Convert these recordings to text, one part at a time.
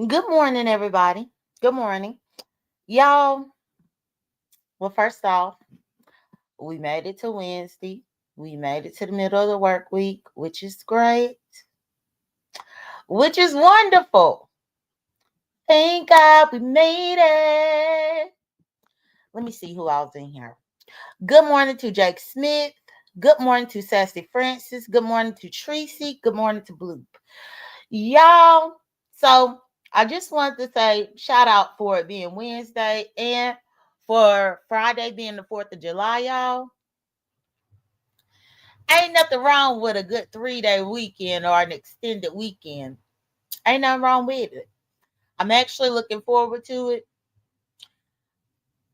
Good morning, everybody. Good morning. Y'all, well, first off, we made it to Wednesday. We made it to the middle of the work week, which is great, which is wonderful. Thank God we made it. Let me see who else in here. Good morning to Jake Smith. Good morning to Sassy Francis. Good morning to Tracy. Good morning to Bloop. Y'all, so I just wanted to say shout out for it being Wednesday and for Friday being the 4th of July, y'all. Ain't nothing wrong with a good 3-day weekend or an extended weekend. Ain't nothing wrong with it. I'm actually looking forward to it.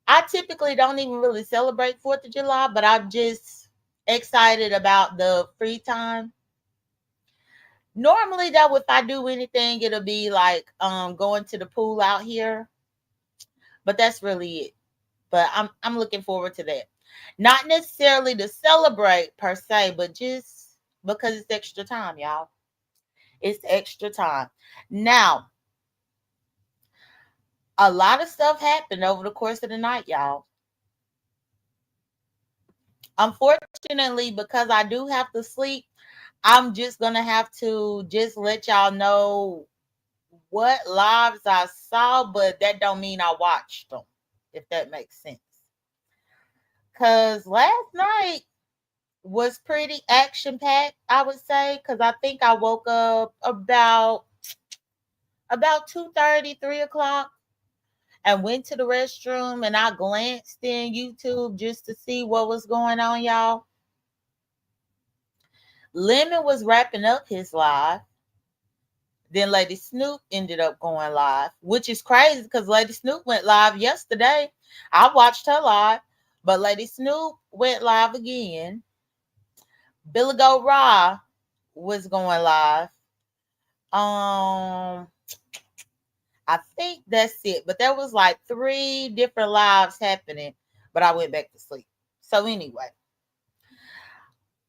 I typically don't even really celebrate 4th of July, but I'm just excited about the free time. Normally, though, if I do anything, it'll be like going to the pool out here. But that's really it. But I'm looking forward to that. Not necessarily to celebrate per se, but just because it's extra time, y'all. It's extra time. Now, a lot of stuff happened over the course of the night, y'all. Unfortunately, because I do have to sleep, I'm just gonna have to just let y'all know what lives I saw, but that don't mean I watched them, if that makes sense. Cause last night was pretty action packed, I would say, because I think I woke up about 2:30, 3 o'clock, and went to the restroom and I glanced in YouTube just to see what was going on, y'all. Lemon was wrapping up his live. Then Lady Snoop ended up going live, which is crazy because Lady Snoop went live yesterday. I watched her live, but Lady Snoop went live again. Billy Goat Raw was going live. Um, I think that's it. But there was like 3 different lives happening, but I went back to sleep. So anyway,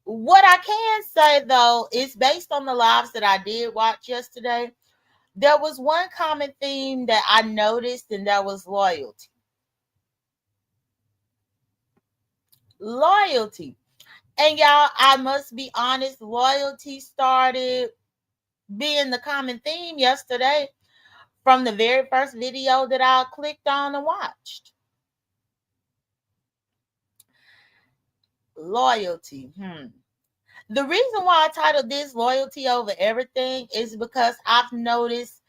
what I can say though is based on the lives that I did watch yesterday, there was one common theme that I noticed, and that was loyalty. Loyalty. And y'all, I must be honest, loyalty started being the common theme yesterday from the very first video that I clicked on and watched. Loyalty. The reason why I titled this Loyalty Over Everything is because I've noticed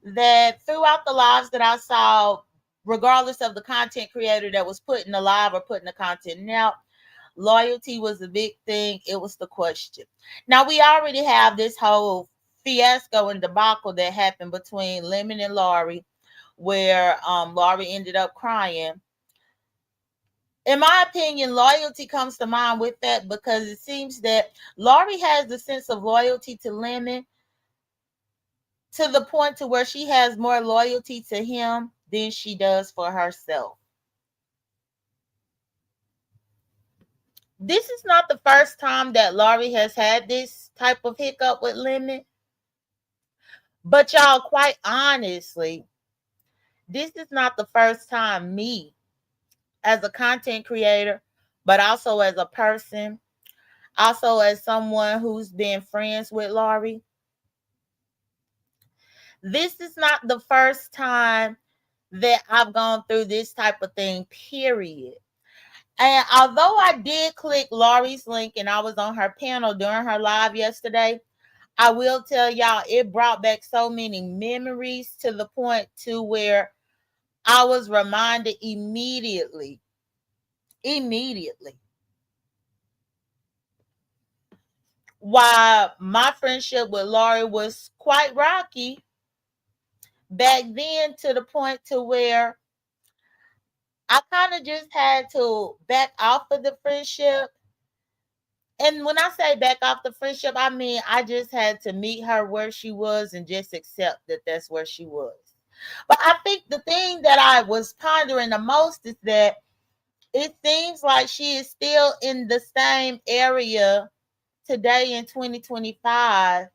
that throughout the lives that I saw, regardless of the content creator that was putting the live or putting the content out, loyalty was a big thing. It was the question. Now, we already have this whole fiasco and debacle that happened between Lemon and Laurie, where Laurie ended up crying. In my opinion, loyalty comes to mind with that because it seems that Laurie has the sense of loyalty to Lemon to the point to where she has more loyalty to him than she does for herself. This is not the first time that Laurie has had this type of hiccup with Lemon. But y'all, quite honestly, this is not the first time me, as a content creator, but also as a person, also as someone who's been friends with Laurie, this is not the first time that I've gone through this type of thing, period. And although I did click Laurie's link and I was on her panel during her live yesterday, I will tell y'all it brought back so many memories to the point to where I was reminded immediately why my friendship with Laurie was quite rocky back then, to the point to where I kind of just had to back off of the friendship. And when I say back off the friendship, I mean I just had to meet her where she was and just accept that that's where she was. But I think the thing that I was pondering the most is that it seems like she is still in the same area today in 2025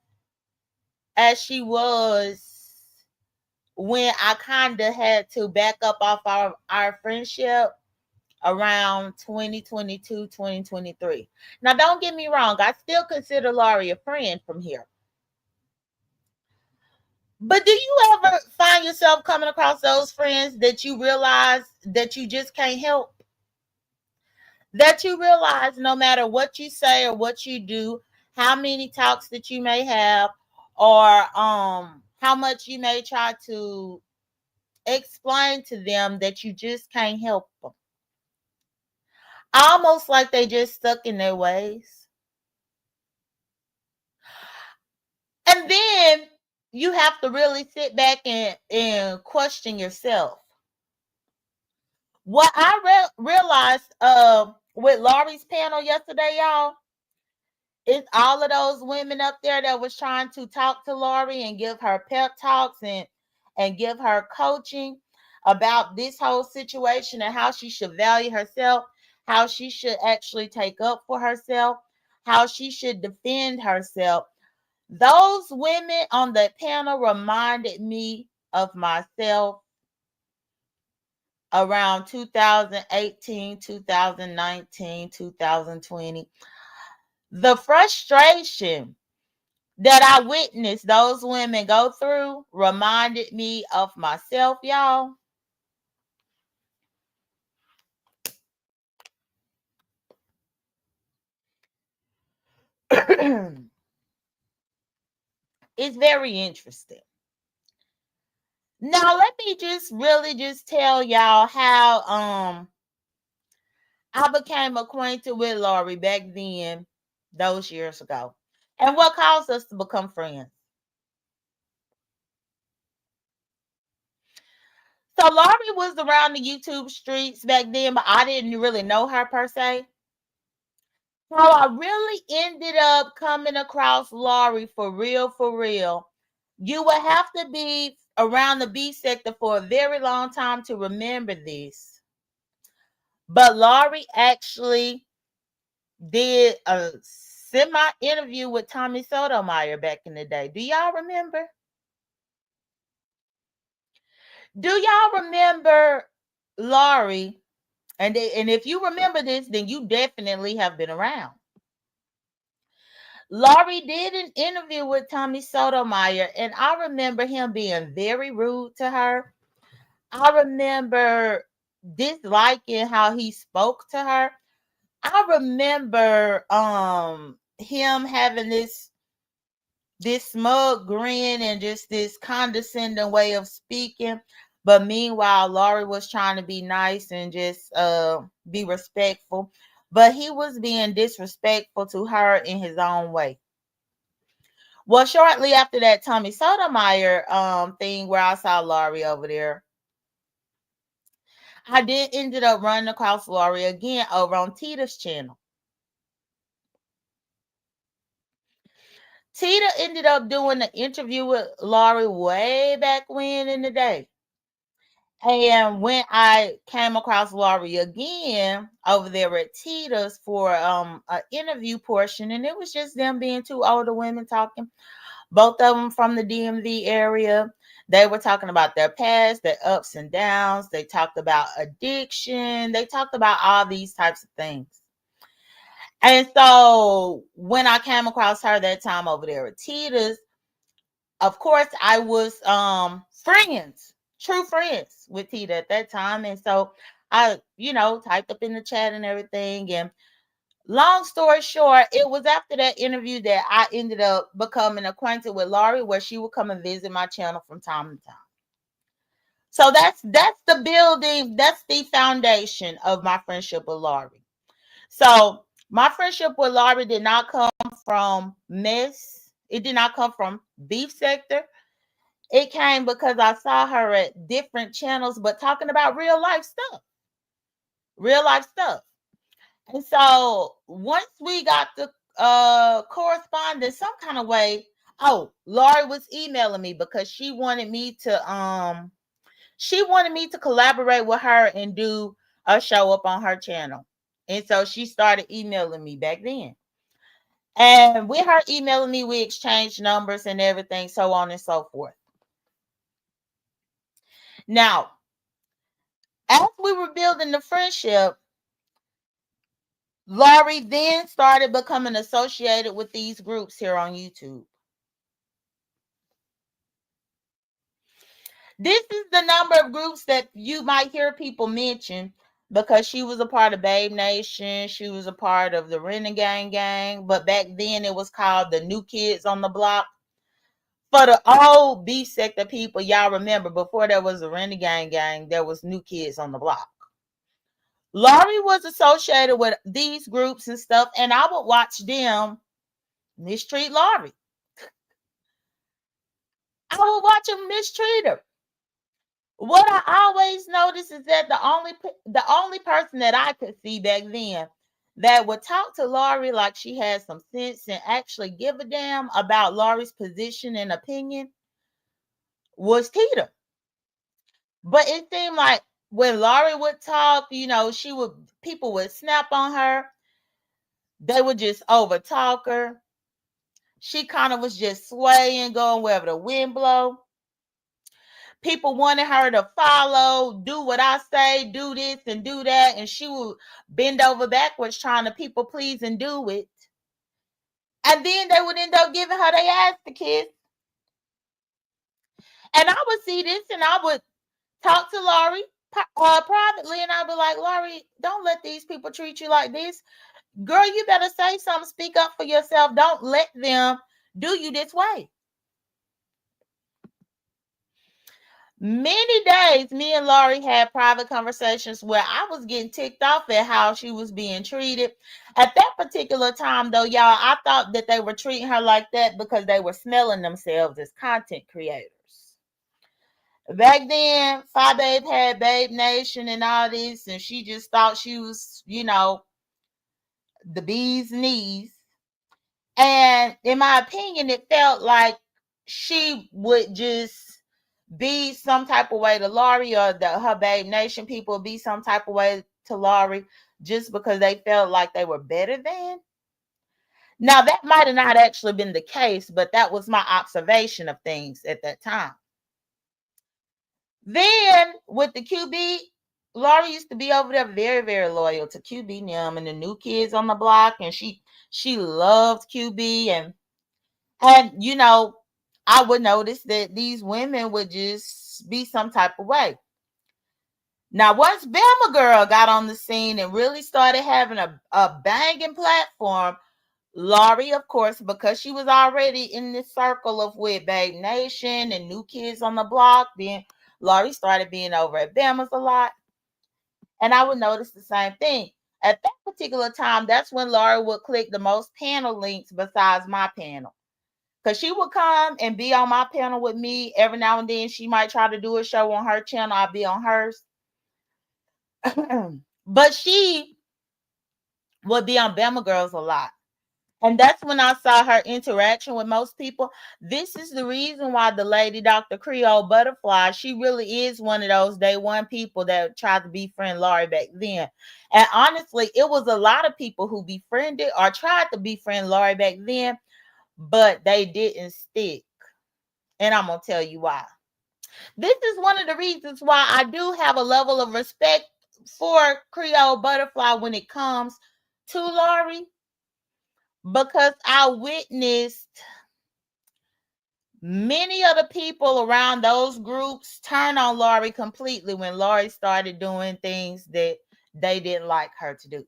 as she was when I kind of had to back up off our friendship around 2022, 2023. Now, don't get me wrong. I still consider Laurie a friend from here. But do you ever find yourself coming across those friends that you realize that you just can't help? That you realize no matter what you say or what you do, how many talks that you may have, or how much you may try to explain to them, that you just can't help them. Almost like they just stuck in their ways. And then you have to really sit back and question yourself. What I realized with Laurie's panel yesterday, y'all, is all of those women up there that was trying to talk to Laurie and give her pep talks and give her coaching about this whole situation and how she should value herself, how she should actually take up for herself, how she should defend herself. Those women on the panel reminded me of myself around 2018, 2019, 2020. The frustration that I witnessed those women go through reminded me of myself, y'all. It's very interesting. Now, let me just tell y'all how I became acquainted with Laurie back then, those years ago, and what caused us to become friends. So Laurie was around the YouTube streets back then, but I didn't really know her per se. How I really ended up coming across Laurie for real, you would have to be around the B sector for a very long time to remember this. But Laurie actually did a semi interview with Tommy Sotomayor back in the day. Do y'all remember? Do y'all remember Laurie? And if you remember this, then you definitely have been around. Laurie did an interview with Tommy Sotomayor, and I remember him being very rude to her. I remember disliking how he spoke to her. I remember him having this smug grin and just this condescending way of speaking. But meanwhile, Laurie was trying to be nice and just be respectful. But he was being disrespectful to her in his own way. Well, shortly after that Tommy Sotomayor thing where I saw Laurie over there, I did ended up running across Laurie again over on Tita's channel. Tita ended up doing an interview with Laurie way back when in the day. And when I came across Laurie again over there at Tita's for an interview portion, and it was just them being two older women talking, both of them from the DMV area. They were talking about their past, their ups and downs. They talked about addiction. They talked about all these types of things. And so when I came across her that time over there at Tita's, of course I was friends, true friends with Tita at that time. And so I, typed up in the chat and everything. And long story short, it was after that interview that I ended up becoming acquainted with Laurie, where she would come and visit my channel from time to time. So that's the building, that's the foundation of my friendship with Laurie. So my friendship with Laurie did not come from mess. It did not come from beef sector. It came because I saw her at different channels, but talking about real life stuff. Real life stuff. And so once we got the correspondence some kind of way, Laurie was emailing me because she wanted me to collaborate with her and do a show up on her channel. And so she started emailing me back then. And with her emailing me, we exchanged numbers and everything, so on and so forth. Now, as we were building the friendship, Laurie then started becoming associated with these groups here on YouTube. This is the number of groups that you might hear people mention, because she was a part of Babe Nation. She was a part of the Renegade Gang, but back then it was called the New Kids on the Block. For the old B sector people, y'all remember, before there was a Renegade Gang, there was New Kids on the Block. Laurie was associated with these groups and stuff, and I would watch them mistreat Laurie. I would watch them mistreat her. What I always noticed is that the only person that I could see back then that would talk to Laurie like she had some sense and actually give a damn about Laurie's position and opinion was Tita. But it seemed like when Laurie would talk, people would snap on her. They would just over talk her. She kind of was just swaying, going wherever the wind blow. People wanted her to follow, do what I say, do this and do that, and she would bend over backwards trying to people please and do it. And then they would end up giving her their ass to kiss. And I would see this, and I would talk to Laurie privately, and I'd be like, Laurie, don't let these people treat you like this. Girl, you better say something. Speak up for yourself. Don't let them do you this way. Many days, me and Laurie had private conversations where I was getting ticked off at how she was being treated. At that particular time, though, y'all, I thought that they were treating her like that because they were smelling themselves as content creators. Back then, Fi Babe had Babe Nation and all this, and she just thought she was, the bee's knees. And in my opinion, it felt like she would just be some type of way to Laurie, or her Babe Nation people be some type of way to Laurie just because they felt like they were better than. Now, that might have not actually been the case, but that was my observation of things at that time. Then with the QB, Laurie used to be over there very, very loyal to QB Nim and the New Kids on the Block, and she loved QB, and I would notice that these women would just be some type of way. Now, once Bama Girl got on the scene and really started having a banging platform, Laurie, of course, because she was already in this circle of with Babe Nation and New Kids on the Block, then Laurie started being over at Bama's a lot. And I would notice the same thing. At that particular time, that's when Laurie would click the most panel links besides my panel. Because she would come and be on my panel with me. Every now and then, she might try to do a show on her channel. I'll be on hers. But she would be on Bama Girls a lot. And that's when I saw her interaction with most people. This is the reason why the lady Dr. Creole Butterfly, she really is one of those day one people that tried to befriend Laurie back then. And honestly, it was a lot of people who befriended or tried to befriend Laurie back then, but they didn't stick. And I'm going to tell you why. This is one of the reasons why I do have a level of respect for Creole Butterfly when it comes to Laurie, because I witnessed many of the people around those groups turn on Laurie completely when Laurie started doing things that they didn't like her to do.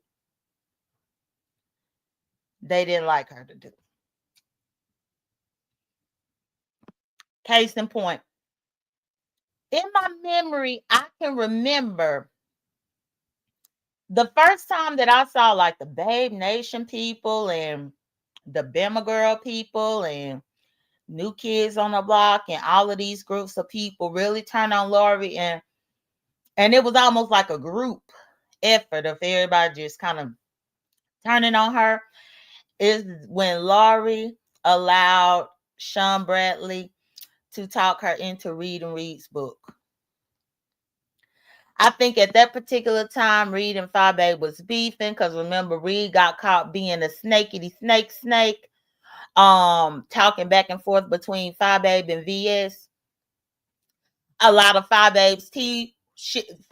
They didn't like her to do. Case in point, in my memory, I can remember the first time that I saw like the Babe Nation people and the Bama Girl people and New Kids on the Block and all of these groups of people really turn on Laurie, and it was almost like a group effort of everybody just kind of turning on her, is when Laurie allowed Sean Bradley to talk her into reading Reed's book. I think at that particular time, Reed and Fi Babe was beefing, because remember, Reed got caught being a snakey snake, talking back and forth between Fi Babe and VS. a lot of Five Babes tea.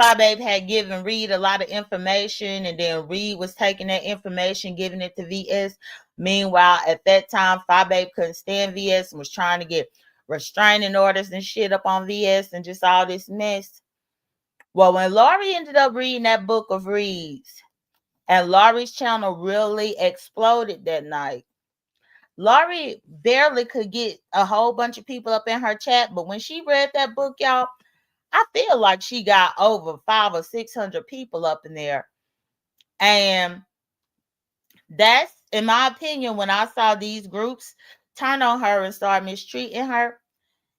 Five Babe had given Reed a lot of information, and then Reed was taking that information, giving it to VS. Meanwhile, at that time, Five Babe couldn't stand VS and was trying to get restraining orders and shit up on VS and just all this mess. Well, when Laurie ended up reading that book of Reed's, and Laurie's channel really exploded that night. Laurie barely could get a whole bunch of people up in her chat, but when she read that book, y'all, I feel like she got over 500 or 600 people up in there. And that's, in my opinion, when I saw these groups turn on her and start mistreating her.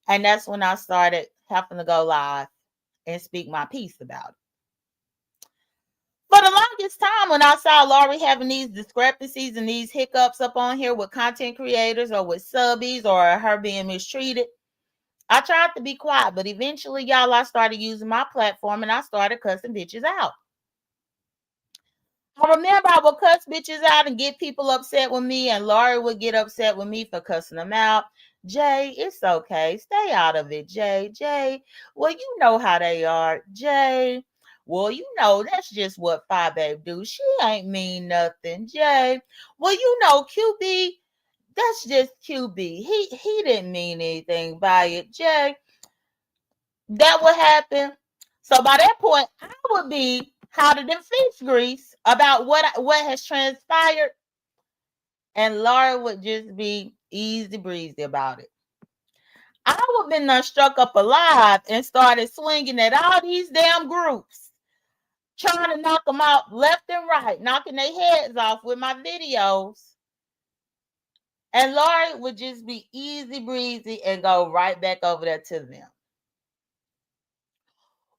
And that's when I started having to go live and speak my piece about it. For the longest time, when I saw Laurie having these discrepancies and these hiccups up on here with content creators or with subbies or her being mistreated, I tried to be quiet, but eventually, y'all, I started using my platform and I started cussing bitches out. I remember I would cuss bitches out and get people upset with me, and Laurie would get upset with me for cussing them out. Jay, it's okay. Stay out of it, Jay. Jay, well, you know how they are. Jay, well, you know, that's just what Five Babe do. She ain't mean nothing. Jay, well, you know, QB, that's just QB. He didn't mean anything by it. Jay, that would happen. So by that point, I would be hotter than fish grease about what has transpired, and Laura would just be easy breezy about it. I would have been struck up alive and started swinging at all these damn groups, trying to knock them out left and right, knocking their heads off with my videos. And Laura would just be easy breezy and go right back over there to them.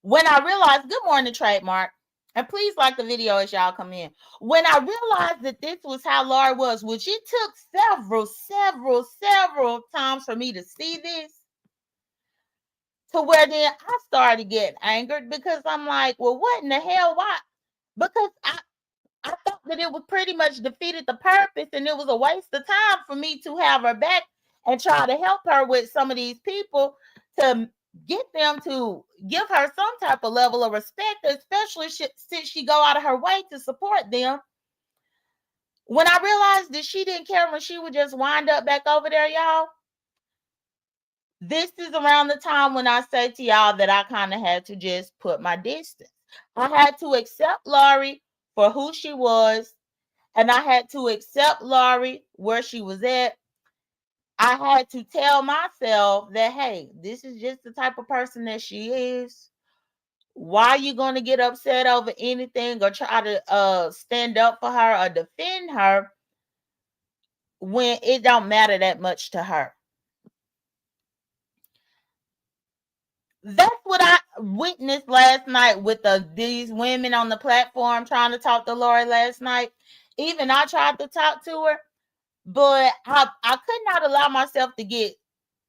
When I realized, good morning, Trademark, and please like the video as y'all come in. When I realized that this was how Laura was, which it took several times for me to see this, to where then I started getting angered because I'm like, well, what in the hell? Why? Because I thought that it was pretty much defeated the purpose, and it was a waste of time for me to have her back and try to help her with some of these people to get them to give her some type of level of respect, especially since she go out of her way to support them. When I realized that she didn't care when she would just wind up back over there, y'all, this is around the time when I say to y'all that I kind of had to just put my distance. I had to accept Laurie for who she was, and I had to accept Laurie where she was at. I had to tell myself that, hey, this is just the type of person that she is. Why are you going to get upset over anything or try to stand up for her or defend her when it don't matter that much to her? That's what I witnessed last night with these women on the platform trying to talk to Lori last night. Even I tried to talk to her, but I could not allow myself to get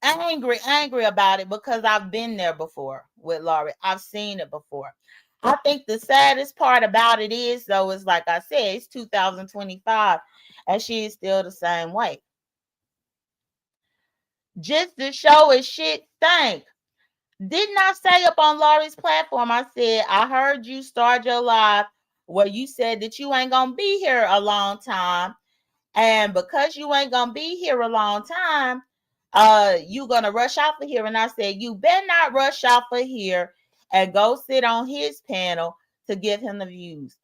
angry about it because I've been there before with Laurie. I've seen it before. I think the saddest part about it is, though, is like I said, it's 2025 and she is still the same way. Just to show as shit stank. Didn't I say up on Laurie's platform, I said, I heard you start your live where you said that you ain't going to be here a long time. And because you ain't going to be here a long time, you going to rush off of here. And I said, you better not rush off of here and go sit on his panel to give him the views.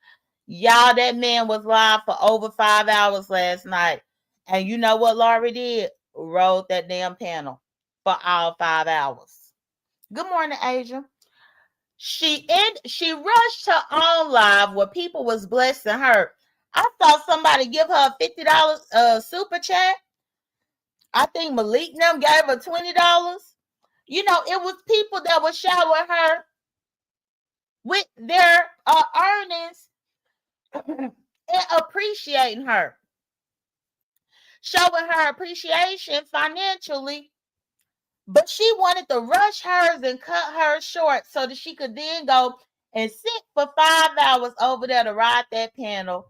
Y'all, that man was live for over 5 hours last night. And you know what Laurie did? Rode that damn panel for all 5 hours. Good morning, Asia. She rushed her own live where people was blessing her. I saw somebody give her a $50 super chat. I think Malik them gave her $20. You know, it was people that were showering her with their earnings and appreciating her, showing her appreciation financially. But she wanted to rush hers and cut hers short so that she could then go and sit for 5 hours over there to ride that panel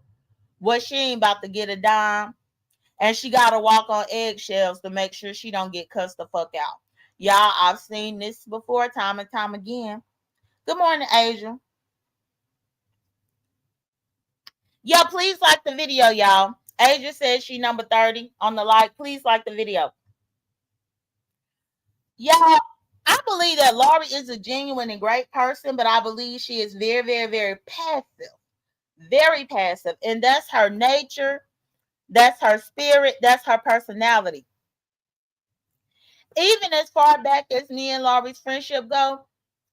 where she ain't about to get a dime. And she got to walk on eggshells to make sure she don't get cussed the fuck out. Y'all, I've seen this before, time and time again. Good morning, Asia. Yeah, please like the video, y'all. Asia says she number 30 on the like. Please like the video. Y'all, I believe that Lori is a genuine and great person, but I believe she is very, very, very passive. Very passive. And that's her nature. That's her spirit. That's her personality. Even as far back as me and Lori's friendship go,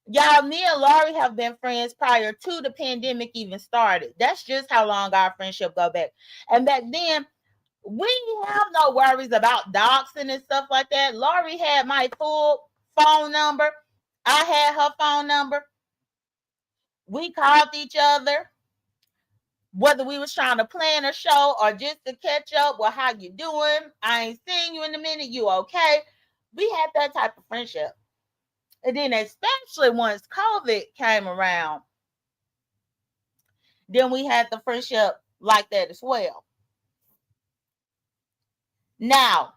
y'all, me and Lori have been friends prior to the pandemic even started. That's just how long our friendship go back. And back then, we have no worries about doxing and stuff like that. Lori had my full phone number. I had her phone number. We called each other, whether we was trying to plan a show or just to catch up. Well, how you doing? I ain't seen you in a minute. You okay? We had that type of friendship. And then especially once COVID came around, then we had the friendship like that as well. Now,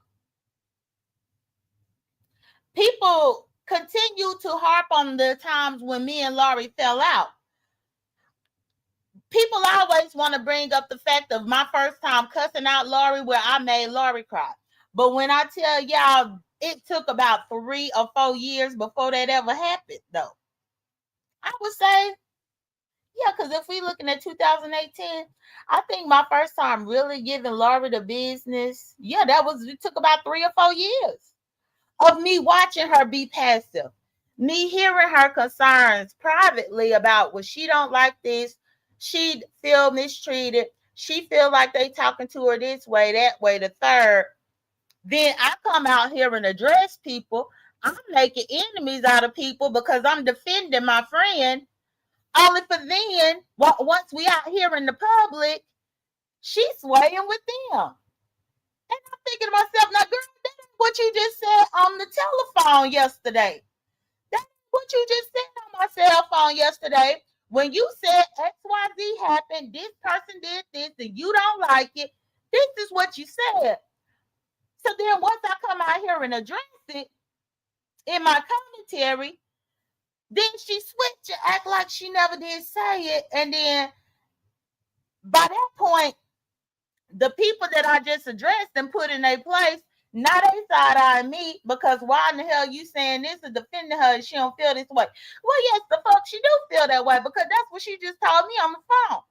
people continue to harp on the times when me and Lori fell out. People always want to bring up the fact of my first time cussing out Lori where I made Lori cry. But when I tell y'all, it took about 3 or 4 years before that ever happened, though. I would say, yeah, because if we looking at 2018, I think my first time really giving Lori the business, yeah, it took about 3 or 4 years of me watching her be passive, me hearing her concerns privately about, well, she don't like this, she feel mistreated, she feel like they talking to her this way, that way, the third. Then I come out here and address people. I'm making enemies out of people because I'm defending my friend. Only for then, once we out here in the public, she's swaying with them. And I'm thinking to myself, now, girl, that's what you just said on the telephone yesterday. That's what you just said on my cell phone yesterday. When you said XYZ happened, this person did this, and you don't like it, this is what you said. So then once I come out here and address it in my commentary, then she switched and act like she never did say it. And then by that point, the people that I just addressed and put in their place, now they side-eyeing me because why in the hell you saying this and defending her and she don't feel this way? Well, yes, the fuck she do feel that way because that's what she just told me on the phone.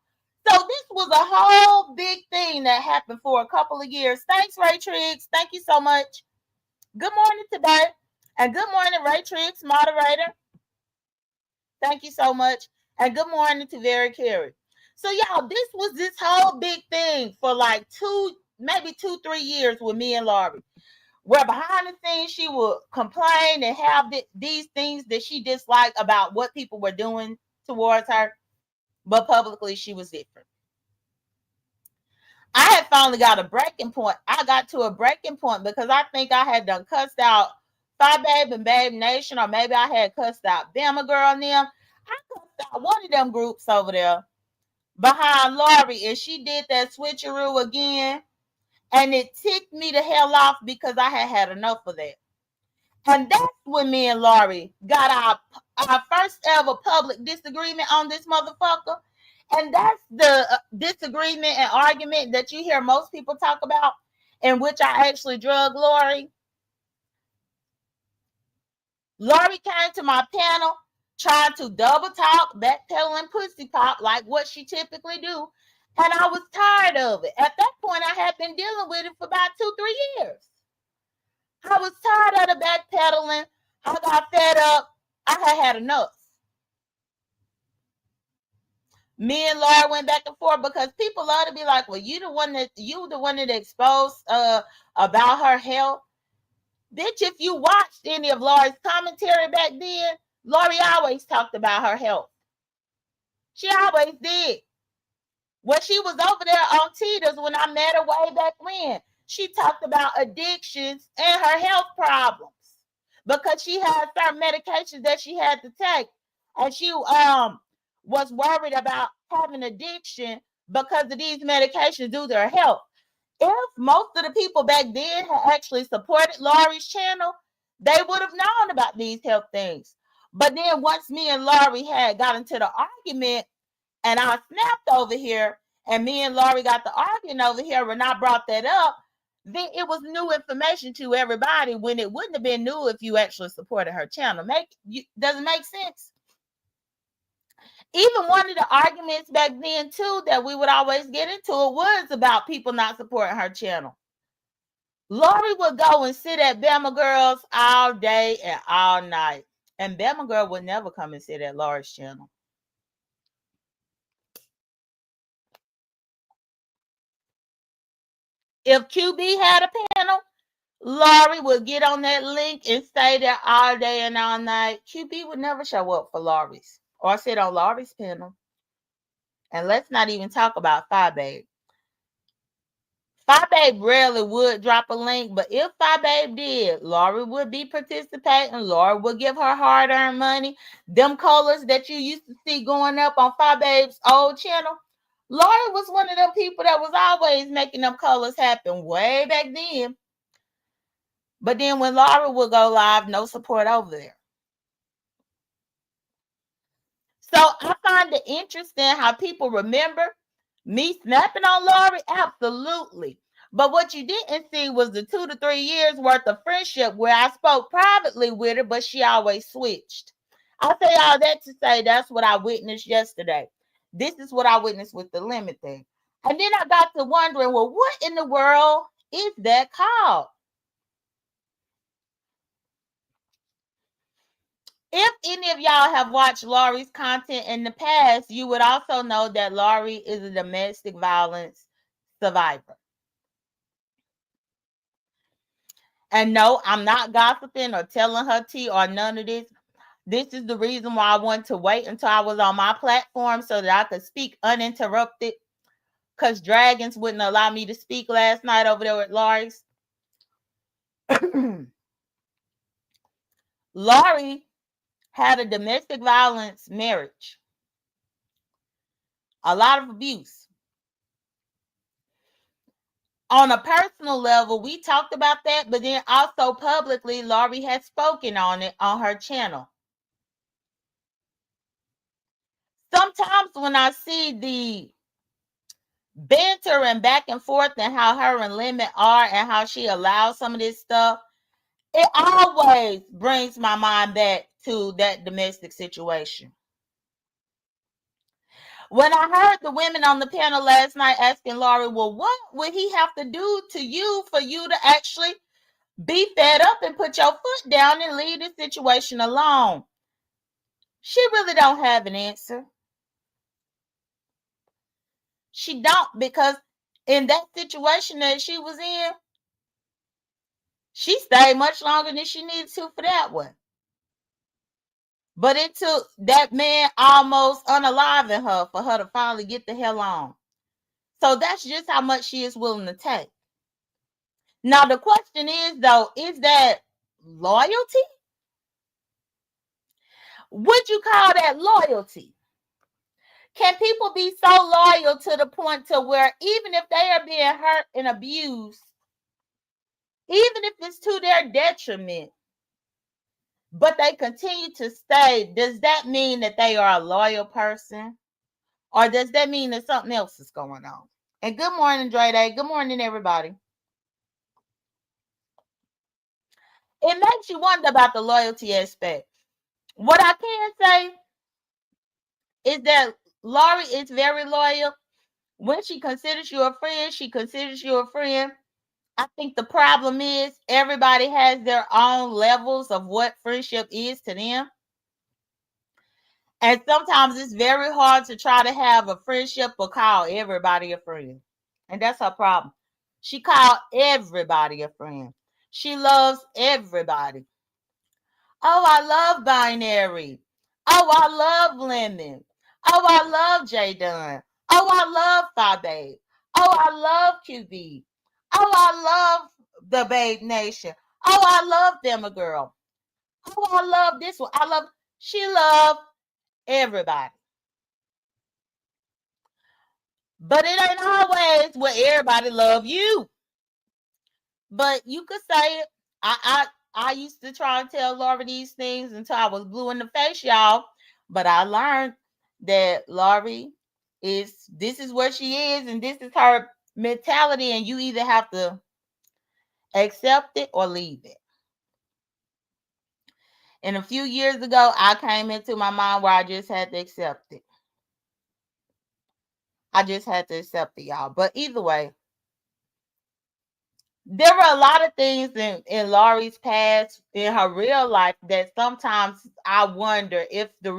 So this was a whole big thing that happened for a couple of years. Thanks, Ray Triggs. Thank you so much. Good morning today. And good morning, Ray Triggs, moderator. Thank you so much. And good morning to Very Carey. So, y'all, this was this whole big thing for like 3 years with me and Lori, where behind the scenes she would complain and have these things that she disliked about what people were doing towards her, but publicly she was different. I had finally got a breaking point. I got to a breaking point because I think I had done cussed out Fire Babe and Babe Nation, or maybe I had cussed out Bama Girl and them. I cussed out one of them groups over there behind Lori, and she did that switcheroo again, and it ticked me the hell off because I had enough of that. And that's when me and Lori got our first ever public disagreement on this motherfucker. And that's the disagreement and argument that you hear most people talk about, in which I actually drug Lori. Lori came to my panel trying to double talk, backpedal, and pussy pop like what she typically do. And I was tired of it. At that point, I had been dealing with it for about 2-3 years. I was tired of the backpedaling. I got fed up. I had enough. Me and Laura went back and forth because people love to be like, well, you the one that exposed about her health. Bitch, if you watched any of Laura's commentary back then, Lori always talked about her health. She always did. When she was over there on Tita's, when I met her way back when, she talked about addictions and her health problems because she had certain medications that she had to take. And she was worried about having addiction because of these medications due to her health. If most of the people back then had actually supported Lori's channel, they would have known about these health things. But then once me and Laurie had got into the argument and I snapped over here and me and Laurie got the arguing over here when I brought that up, then it was new information to everybody when it wouldn't have been new if you actually supported her channel. Does it make sense? Even one of the arguments back then too that we would always get into it was about people not supporting her channel. Laurie would go and sit at Bama Girls all day and all night. And Bama Girl would never come and sit at Laurie's channel. If QB had a panel, Laurie would get on that link and stay there all day and all night. QB would never show up for Laurie's or sit on Laurie's panel. And let's not even talk about Phi Babe. Phi Babe rarely would drop a link, but if Phi Babe did, Laurie would be participating. Laurie would give her hard-earned money. Them colors that you used to see going up on Phi Babe's old channel, Laurie was one of them people that was always making them colors happen way back then. But then when Laurie would go live, no support over there. So I find it interesting how people remember me snapping on Laurie. Absolutely. But what you didn't see was the 2 to 3 years worth of friendship where I spoke privately with her, but she always switched. I say all that to say that's what I witnessed yesterday. This is what I witnessed with the limit thing. And then I got to wondering, well, what in the world is that called? If any of y'all have watched Laurie's content in the past, you would also know that Laurie is a domestic violence survivor. And no, I'm not gossiping or telling her tea or none of this. This is the reason why I wanted to wait until I was on my platform so that I could speak uninterrupted, because dragons wouldn't allow me to speak last night over there at Laurie's. Laurie had a domestic violence marriage, a lot of abuse. On a personal level, we talked about that, but then also publicly, Laurie has spoken on it on her channel. Sometimes when I see the banter and back and forth and how her and Lemon are and how she allows some of this stuff, it always brings my mind back to that domestic situation. When I heard the women on the panel last night asking Laurie, well, what would he have to do to you for you to actually be fed up and put your foot down and leave the situation alone? She really don't have an answer. She don't, because in that situation that she was in, she stayed much longer than she needed to for that one. But it took that man almost unaliving her for her to finally get the hell on. So that's just how much she is willing to take. Now, the question is, though, is that loyalty? Would you call that loyalty? Can people be so loyal to the point to where even if they are being hurt and abused, even if it's to their detriment, but they continue to stay, does that mean that they are a loyal person? Or does that mean that something else is going on? And good morning, Dre Day. Good morning, everybody. It makes you wonder about the loyalty aspect. What I can say is that Laurie is very loyal. When she considers you a friend, she considers you a friend. I think the problem is everybody has their own levels of what friendship is to them. And sometimes it's very hard to try to have a friendship or call everybody a friend. And that's her problem. She called everybody a friend. She loves everybody. Oh, I love Binary. Oh, I love Lemon. Oh, I love J.Dunn. Oh, I love Phi Babe. Oh, I love QB. Oh, I love the Babe Nation. Oh, I love them a girl. Oh, I love this one. She loved everybody. But it ain't always where everybody love you. But you could say it. I used to try and tell Lori these things until I was blue in the face, y'all. But I learned that Lori this is what she is, and this is her mentality, and you either have to accept it or leave it. And a few years ago, I came into my mind where I just had to accept it. I just had to accept it, y'all. But either way, there were a lot of things in Lori's past, in her real life, that sometimes I wonder if the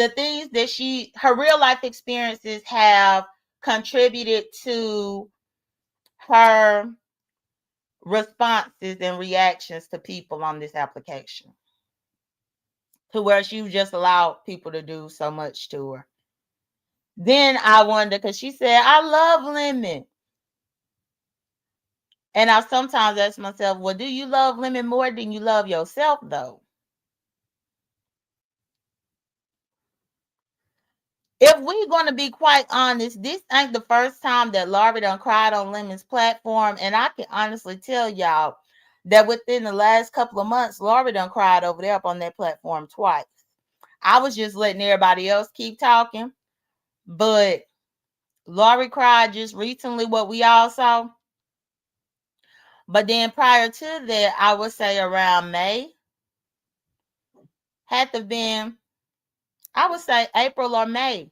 things that her real life experiences have contributed to her responses and reactions to people on this application, to where she just allowed people to do so much to her. Then I wonder, because she said, I love Lemon. And I sometimes ask myself, well, do you love Lemon more than you love yourself, though? If we're going to be quite honest, this ain't the first time that Lori done cried on Lemon's platform. And I can honestly tell y'all that within the last couple of months, Lori done cried over there up on that platform twice. I was just letting everybody else keep talking. But Lori cried just recently, what we all saw. But then prior to that, I would say around May, had to been, I would say April or May,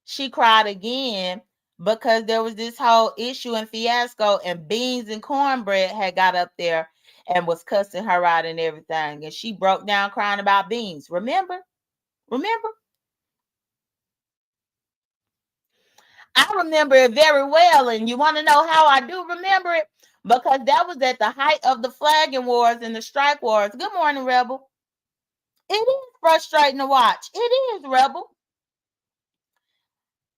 she cried again because there was this whole issue and fiasco, and Beans and Cornbread had got up there and was cussing her out and everything. And she broke down crying about Beans. Remember? I remember it very well. And you want to know how I do remember it? Because that was at the height of the flagging wars and the strike wars. Good morning, Rebel. It is frustrating to watch. It is, Rebel.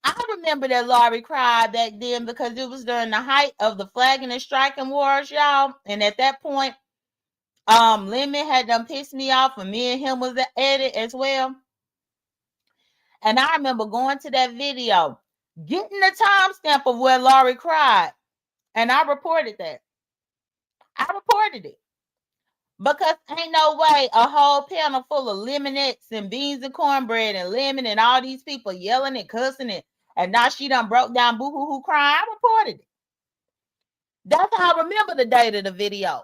I remember that Lori cried back then because it was during the height of the flagging and striking wars, y'all. And at that point, Lemon had done pissed me off, and me and him was at it as well. And I remember going to that video, getting the timestamp of where Lori cried, and I reported that. I reported it. Because ain't no way a whole panel full of Lemonettes and Beans and Cornbread and Lemon and all these people yelling and cussing it, and now she done broke down boo-hoo-hoo crying. I reported it. That's how I remember the date of the video.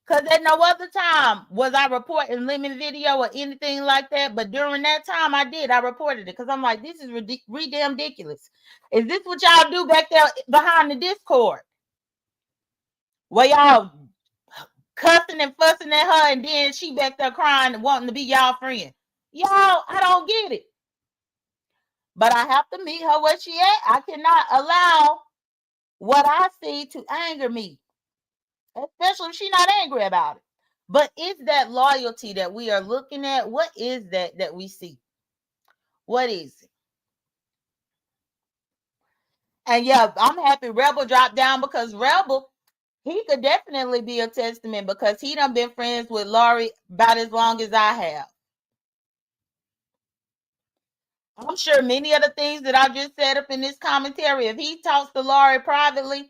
Because at no other time was I reporting Lemon video or anything like that. But during that time, I did. I reported it because I'm like, this is ridiculous. Is this what y'all do back there behind the Discord? Where y'all cussing and fussing at her, and then she back there crying and wanting to be y'all friend. Y'all, I don't get it. But I have to meet her where she at. I cannot allow what I see to anger me, especially if she's not angry about it. But it's that loyalty that we are looking at. What is that we see? What is it? And yeah, I'm happy Rebel dropped down, because Rebel, he could definitely be a testament, because he done been friends with Lori about as long as I have. I'm sure many of the things that I just said up in this commentary, if he talks to Lori privately,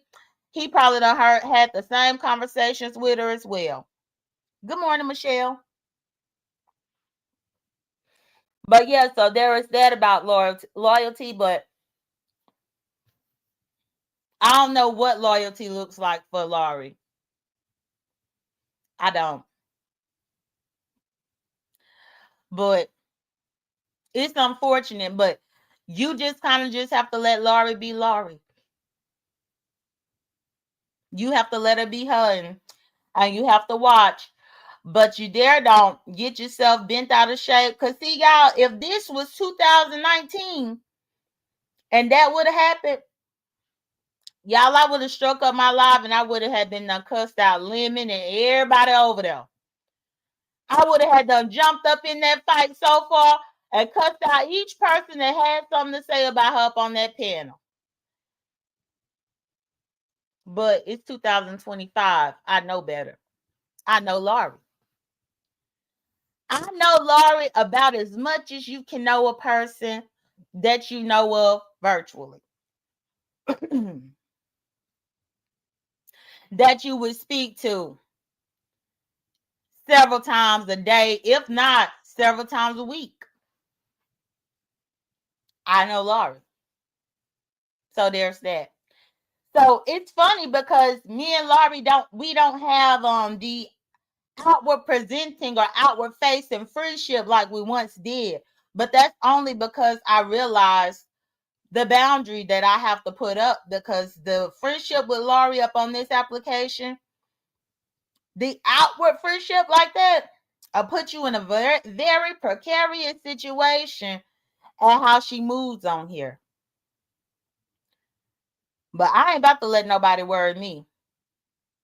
he probably done had the same conversations with her as well. Good morning, Michelle. But yeah, so there is that about loyalty, but I don't know what loyalty looks like for Lori. I don't. But it's unfortunate, but you just kind of just have to let Lori be Lori. You have to let her be her, and you have to watch. But you don't get yourself bent out of shape. Because see, y'all, if this was 2019 and that would have happened, y'all, I would have struck up my live, and I would have been done cussed out Lemon and everybody over there. I would have had done jumped up in that fight so far and cussed out each person that had something to say about her up on that panel. But it's 2025. I know better. I know Lori. I know Lori about as much as you can know a person that you know of virtually. that you would speak to several times a day, if not several times a week. I know Laurie. So there's that. So it's funny because me and Laurie don't have the outward presenting or outward facing friendship like we once did. But that's only because I realized the boundary that I have to put up, because the friendship with Laurie up on this application, the outward friendship like that, I put you in a very, very precarious situation and how she moves on here. But I ain't about to let nobody worry me.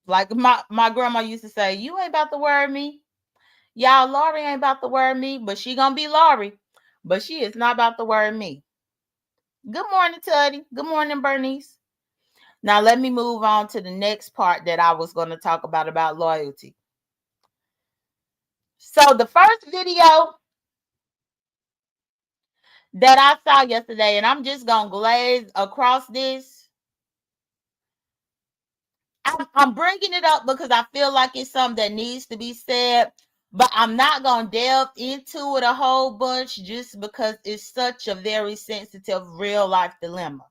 Like my grandma used to say, you ain't about to worry me. Y'all, Laurie ain't about to worry me, but she gonna be Laurie. But she is not about to worry me. Good morning, Tuddy. Good morning, Bernice. Now let me move on to the next part that I was going to talk about loyalty. So the first video that I saw yesterday, and I'm just going to glaze across this. I'm bringing it up because I feel like it's something that needs to be said, but I'm not going to delve into it a whole bunch just because it's such a very sensitive real life dilemma.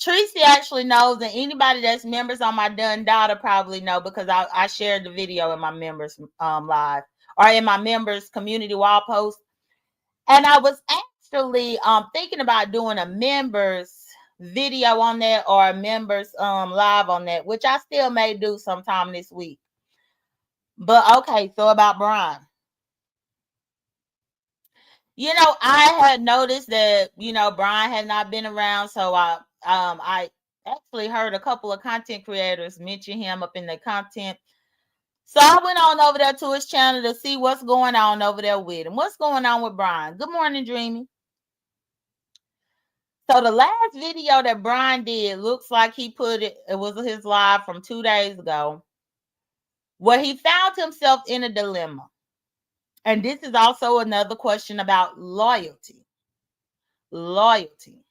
Tracy actually knows, and anybody that's members on my Dunn daughter probably know, because I shared the video in my members live, or in my members community wall post. And I was actually thinking about doing a members video on that, or a members live on that, which I still may do sometime this week. But okay, so about Brian. You know, I had noticed that, Brian had not been around, so I actually heard a couple of content creators mention him up in their content. So I went on over there to his channel to see what's going on over there with him. What's going on with Brian? Good morning, Dreamy. So the last video that Brian did looks like he put it was his live from 2 days ago, where he found himself in a dilemma. And this is also another question about loyalty. Loyalty.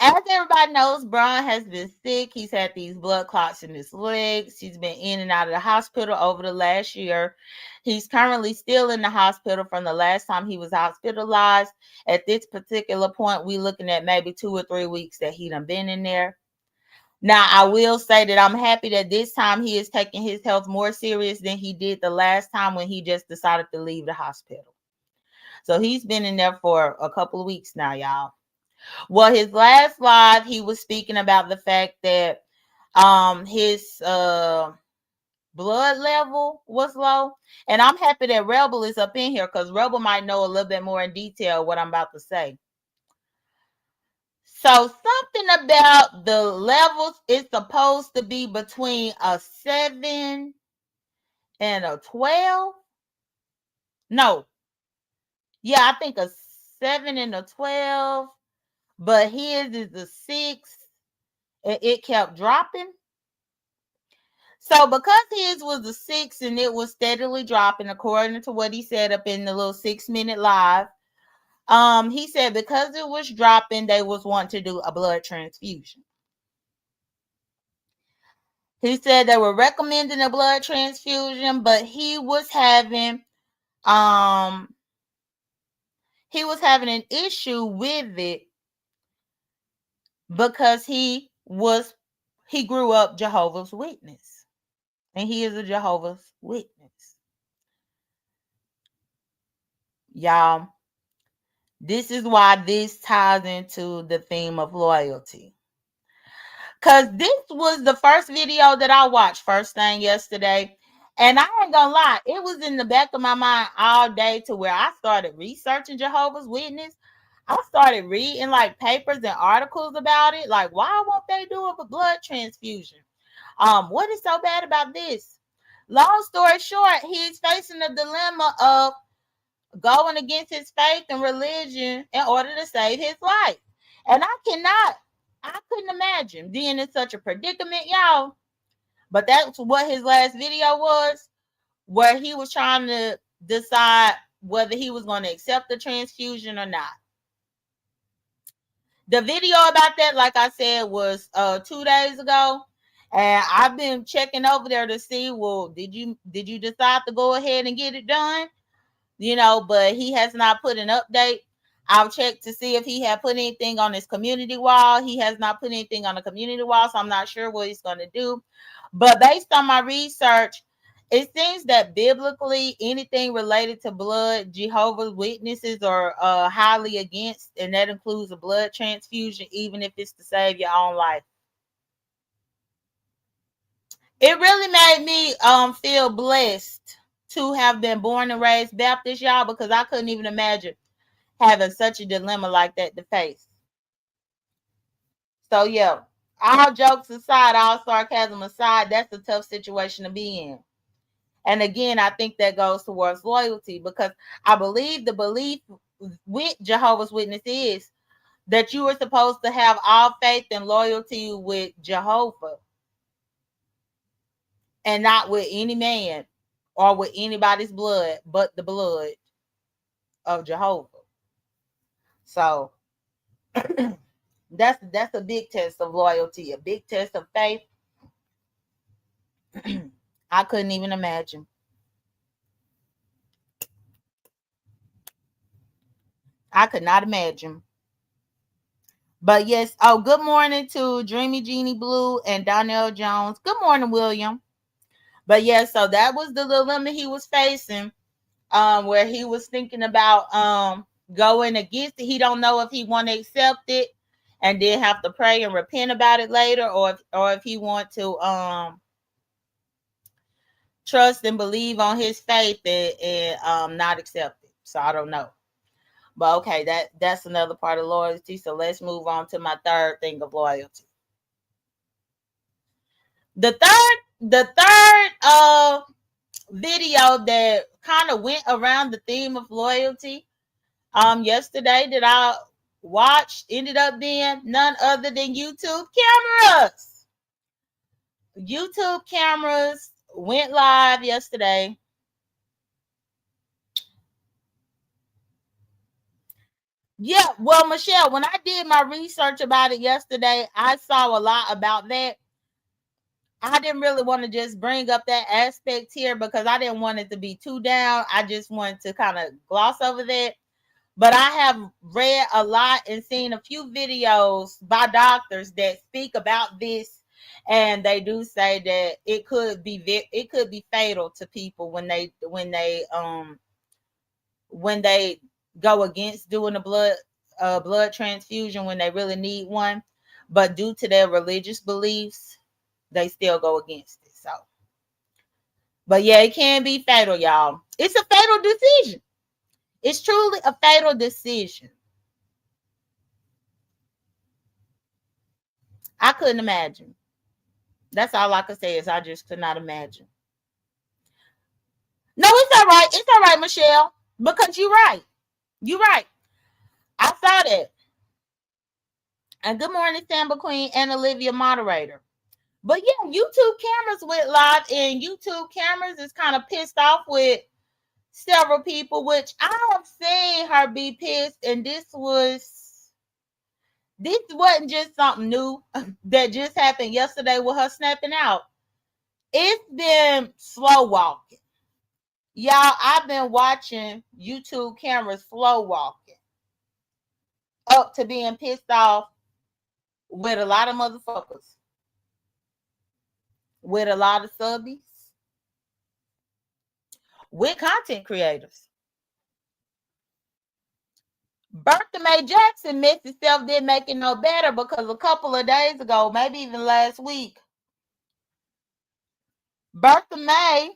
As everybody knows, Brian has been sick. He's had these blood clots in his legs. He's been in and out of the hospital over the last year. He's currently still in the hospital from the last time he was hospitalized. At this particular point, we're looking at maybe 2 or 3 weeks that he done been in there. Now, I will say that I'm happy that this time he is taking his health more serious than he did the last time when he just decided to leave the hospital. So he's been in there for a couple of weeks now, y'all. Well, his last live, he was speaking about the fact that his blood level was low. And I'm happy that Rebel is up in here, because Rebel might know a little bit more in detail what I'm about to say. So something about the levels is supposed to be between a 7 and a 12. No. Yeah, I think a 7 and a 12. But his is a 6. And it kept dropping. So because his was a 6 and it was steadily dropping, according to what he said up in the little 6-minute live, he said because it was dropping, they was wanting to do a blood transfusion. He said they were recommending a blood transfusion, but he was having an issue with it because he grew up Jehovah's Witness, and he is a Jehovah's Witness. Y'all, this is why this ties into the theme of loyalty. Because this was the first video that I watched first thing yesterday. And I ain't gonna lie, it was in the back of my mind all day to where I started researching Jehovah's Witness. I started reading like papers and articles about it. Like, why won't they do a blood transfusion? What is so bad about this? Long story short, he's facing the dilemma of going against his faith and religion in order to save his life. And I couldn't imagine being in such a predicament, y'all. But that's what his last video was, where he was trying to decide whether he was going to accept the transfusion or not. The video about that, like I said, was 2 days ago. And I've been checking over there to see, well, did you decide to go ahead and get it done? But he has not put an update. I'll check to see if he had put anything on his community wall. He has not put anything on the community wall, so I'm not sure what he's going to do. But based on my research, it seems that biblically, anything related to blood, Jehovah's Witnesses are highly against, and that includes a blood transfusion, even if it's to save your own life. It really made me feel blessed to have been born and raised Baptist, y'all, because I couldn't even imagine having such a dilemma like that to face. So yeah, all jokes aside, all sarcasm aside, that's a tough situation to be in. And again, I think that goes towards loyalty, because I believe the belief with Jehovah's Witness is that you are supposed to have all faith and loyalty with Jehovah and not with any man or with anybody's blood but the blood of Jehovah. So that's a big test of loyalty, a big test of faith. I couldn't even imagine. I could not imagine. But yes, good morning to Dreamy Jeannie Blue and Donnell Jones. Good morning, William. But yes, so that was the dilemma he was facing, where he was thinking about going against it. He don't know if he want to accept it and then have to pray and repent about it later, or if he want to trust and believe on his faith and not accept it. So I don't know. But okay, that's another part of loyalty. So let's move on to my third thing of loyalty. The third video that kind of went around the theme of loyalty yesterday that I watched ended up being none other than YouTube cameras. YouTube cameras went live yesterday. Yeah, well, Michelle, when I did my research about it yesterday, I saw a lot about that. I didn't really want to just bring up that aspect here because I didn't want it to be too down. I just wanted to kind of gloss over that. But I have read a lot and seen a few videos by doctors that speak about this, and they do say that it could be fatal to people when they go against doing a blood transfusion when they really need one, but due to their religious beliefs, they still go against it. So, but yeah, it can be fatal, y'all. It's a fatal decision. It's truly a fatal decision. I couldn't imagine. That's all I could say is I just could not imagine. No, it's all right. It's all right, Michelle, because you're right. You're right. I saw that. And good morning, Samba Queen and Olivia Moderator. But yeah, YouTube cameras went live, and YouTube cameras is kind of pissed off with several people, which I have seen her be pissed, and this wasn't just something new that just happened yesterday with her snapping out. It's been slow walking. Y'all, I've been watching YouTube cameras slow walking up to being pissed off with a lot of motherfuckers, with a lot of subbies, with content creators. Bertha Mae Jackson mess itself didn't make it no better because a couple of days ago, maybe even last week, Bertha Mae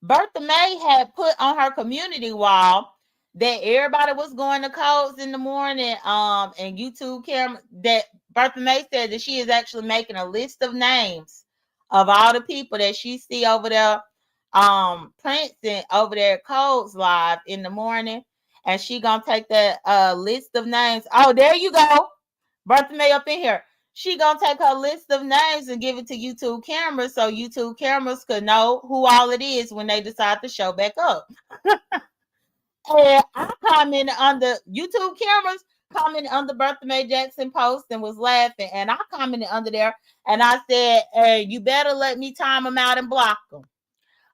had put on her community wall that everybody was going to codes in the morning and YouTube camera, that Bertha Mae said that she is actually making a list of names of all the people that she see over there prancing over there codes live in the morning, and she gonna take that list of names. Oh, there you go, Bertha Mae up in here. She gonna take her list of names and give it to YouTube cameras so YouTube cameras could know who all it is when they decide to show back up. And I commented on the YouTube cameras commented on the Bertha Mae Jackson post and was laughing, and I commented under there and I said, hey, you better let me time them out and block them.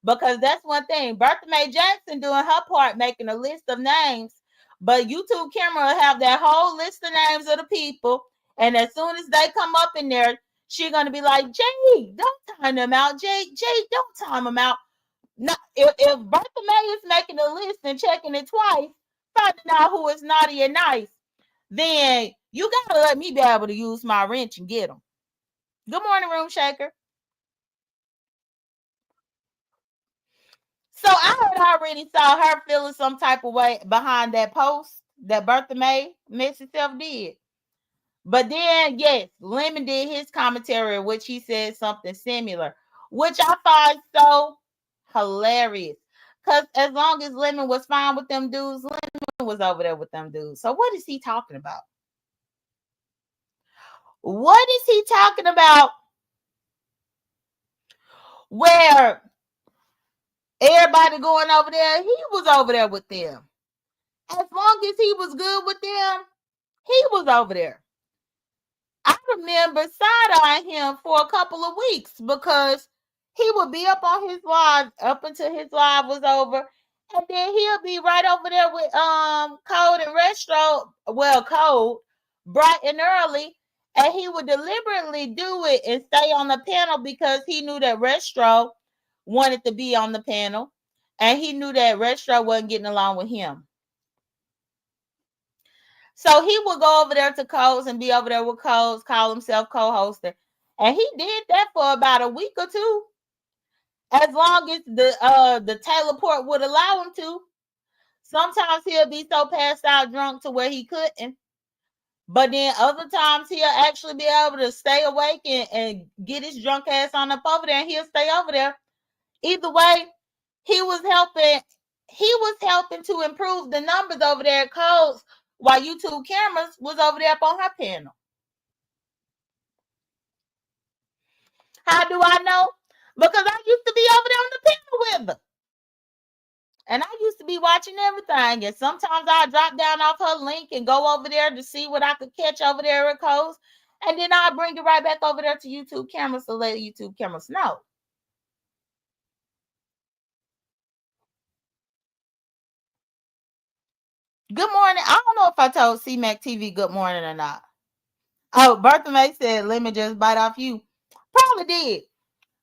Because that's one thing. Bertha Mae Jackson doing her part, making a list of names, but YouTube camera will have that whole list of names of the people, and as soon as they come up in there, she's gonna be like, Jay, don't time them out. Jay, don't time them out. No, if Bertha Mae is making a list and checking it twice, finding out who is naughty and nice, then you gotta let me be able to use my wrench and get them. Good morning, Room Shaker. So I had already saw her feeling some type of way behind that post that Bertha Mae Missy Self did. But then, yes, Lemon did his commentary, which he said something similar, which I find so hilarious. Because as long as Lemon was fine with them dudes, Lemon was over there with them dudes. So what is he talking about? What is he talking about where everybody going over there? He was over there with them. As long as he was good with them, he was over there. I remember side-eyeing him for a couple of weeks because he would be up on his live up until his live was over, and then he'll be right over there with Code and Retro. Well, Code bright and early, and he would deliberately do it and stay on the panel because he knew that Retro wanted to be on the panel, and he knew that Retro wasn't getting along with him. So he would go over there to Coles and be over there with Coles, call himself co-hoster. And he did that for about a week or two. As long as the Taylor Port would allow him to. Sometimes he'll be so passed out drunk to where he couldn't. But then other times he'll actually be able to stay awake and get his drunk ass on up over there, and he'll stay over there. Either way, he was helping to improve the numbers over there at Coles while YouTube cameras was over there up on her panel. How do I know? Because I used to be over there on the panel with her. And I used to be watching everything. And sometimes I drop down off her link and go over there to see what I could catch over there at Coles. And then I'll bring it right back over there to YouTube cameras to let YouTube cameras know. Good morning. I don't know if I told CMAC TV good morning or not. Oh, Bertha Mae said, let me just bite off you. Probably did.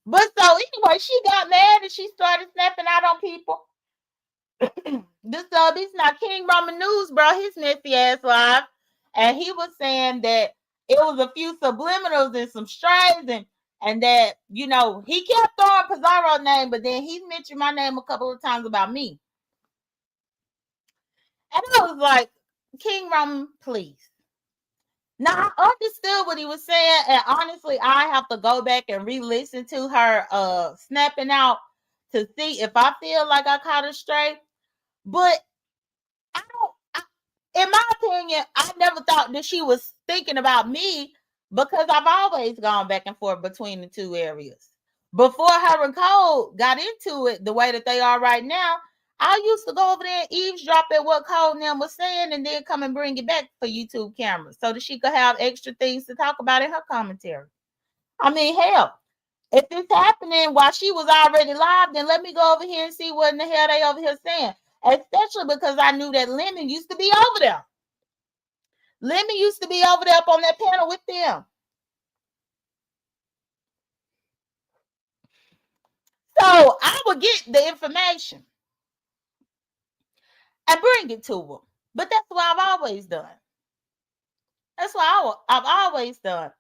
But so anyway, she got mad and she started snapping out on people. This now King Roman News brought his messy ass live, and he was saying that it was a few subliminals and some strays, and that he kept throwing Pizarro's name, but then he mentioned my name a couple of times about me. And I was like, King Roman, please. Now I understood what he was saying, and honestly, I have to go back and re-listen to her snapping out to see if I feel like I caught her straight. But in my opinion, I never thought that she was thinking about me because I've always gone back and forth between the two areas. Before her and Cole got into it the way that they are right now, I used to go over there and eavesdrop at what Cole and them was saying and then come and bring it back for YouTube cameras so that she could have extra things to talk about in her commentary. I mean, hell, if it's happening while she was already live, then let me go over here and see what in the hell they over here saying. Especially because I knew that Lemon used to be over there. Lemon used to be over there up on that panel with them. So I would get the information and bring it to them. But that's what I've always done. That's what I've always done.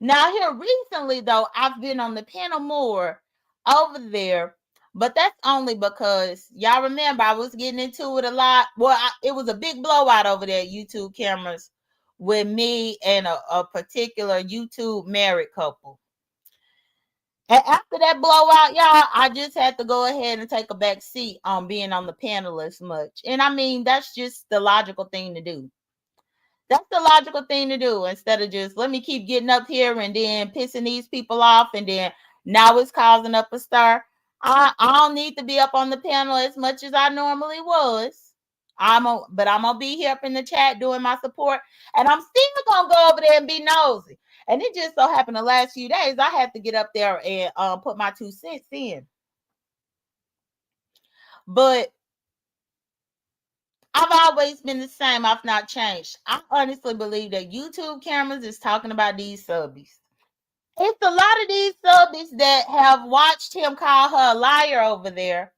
Now here recently, though, I've been on the panel more over there. But that's only because y'all remember I was getting into it a lot. Well, it was a big blowout over there at YouTube cameras with me and a particular YouTube married couple. And after that blowout, y'all, I just had to go ahead and take a back seat on being on the panel as much. And I mean, that's just the logical thing to do. That's the logical thing to do instead of just let me keep getting up here and then pissing these people off. And then now it's causing up a stir. I don't need to be up on the panel as much as I normally was. But I'm gonna be here up in the chat doing my support, and I'm still gonna go over there and be nosy. And it just so happened the last few days I had to get up there and put my 2 cents in. But I've always been the same. I've not changed. I honestly believe that YouTube cameras is talking about these subbies. It's a lot of these subbies that have watched him call her a liar over there.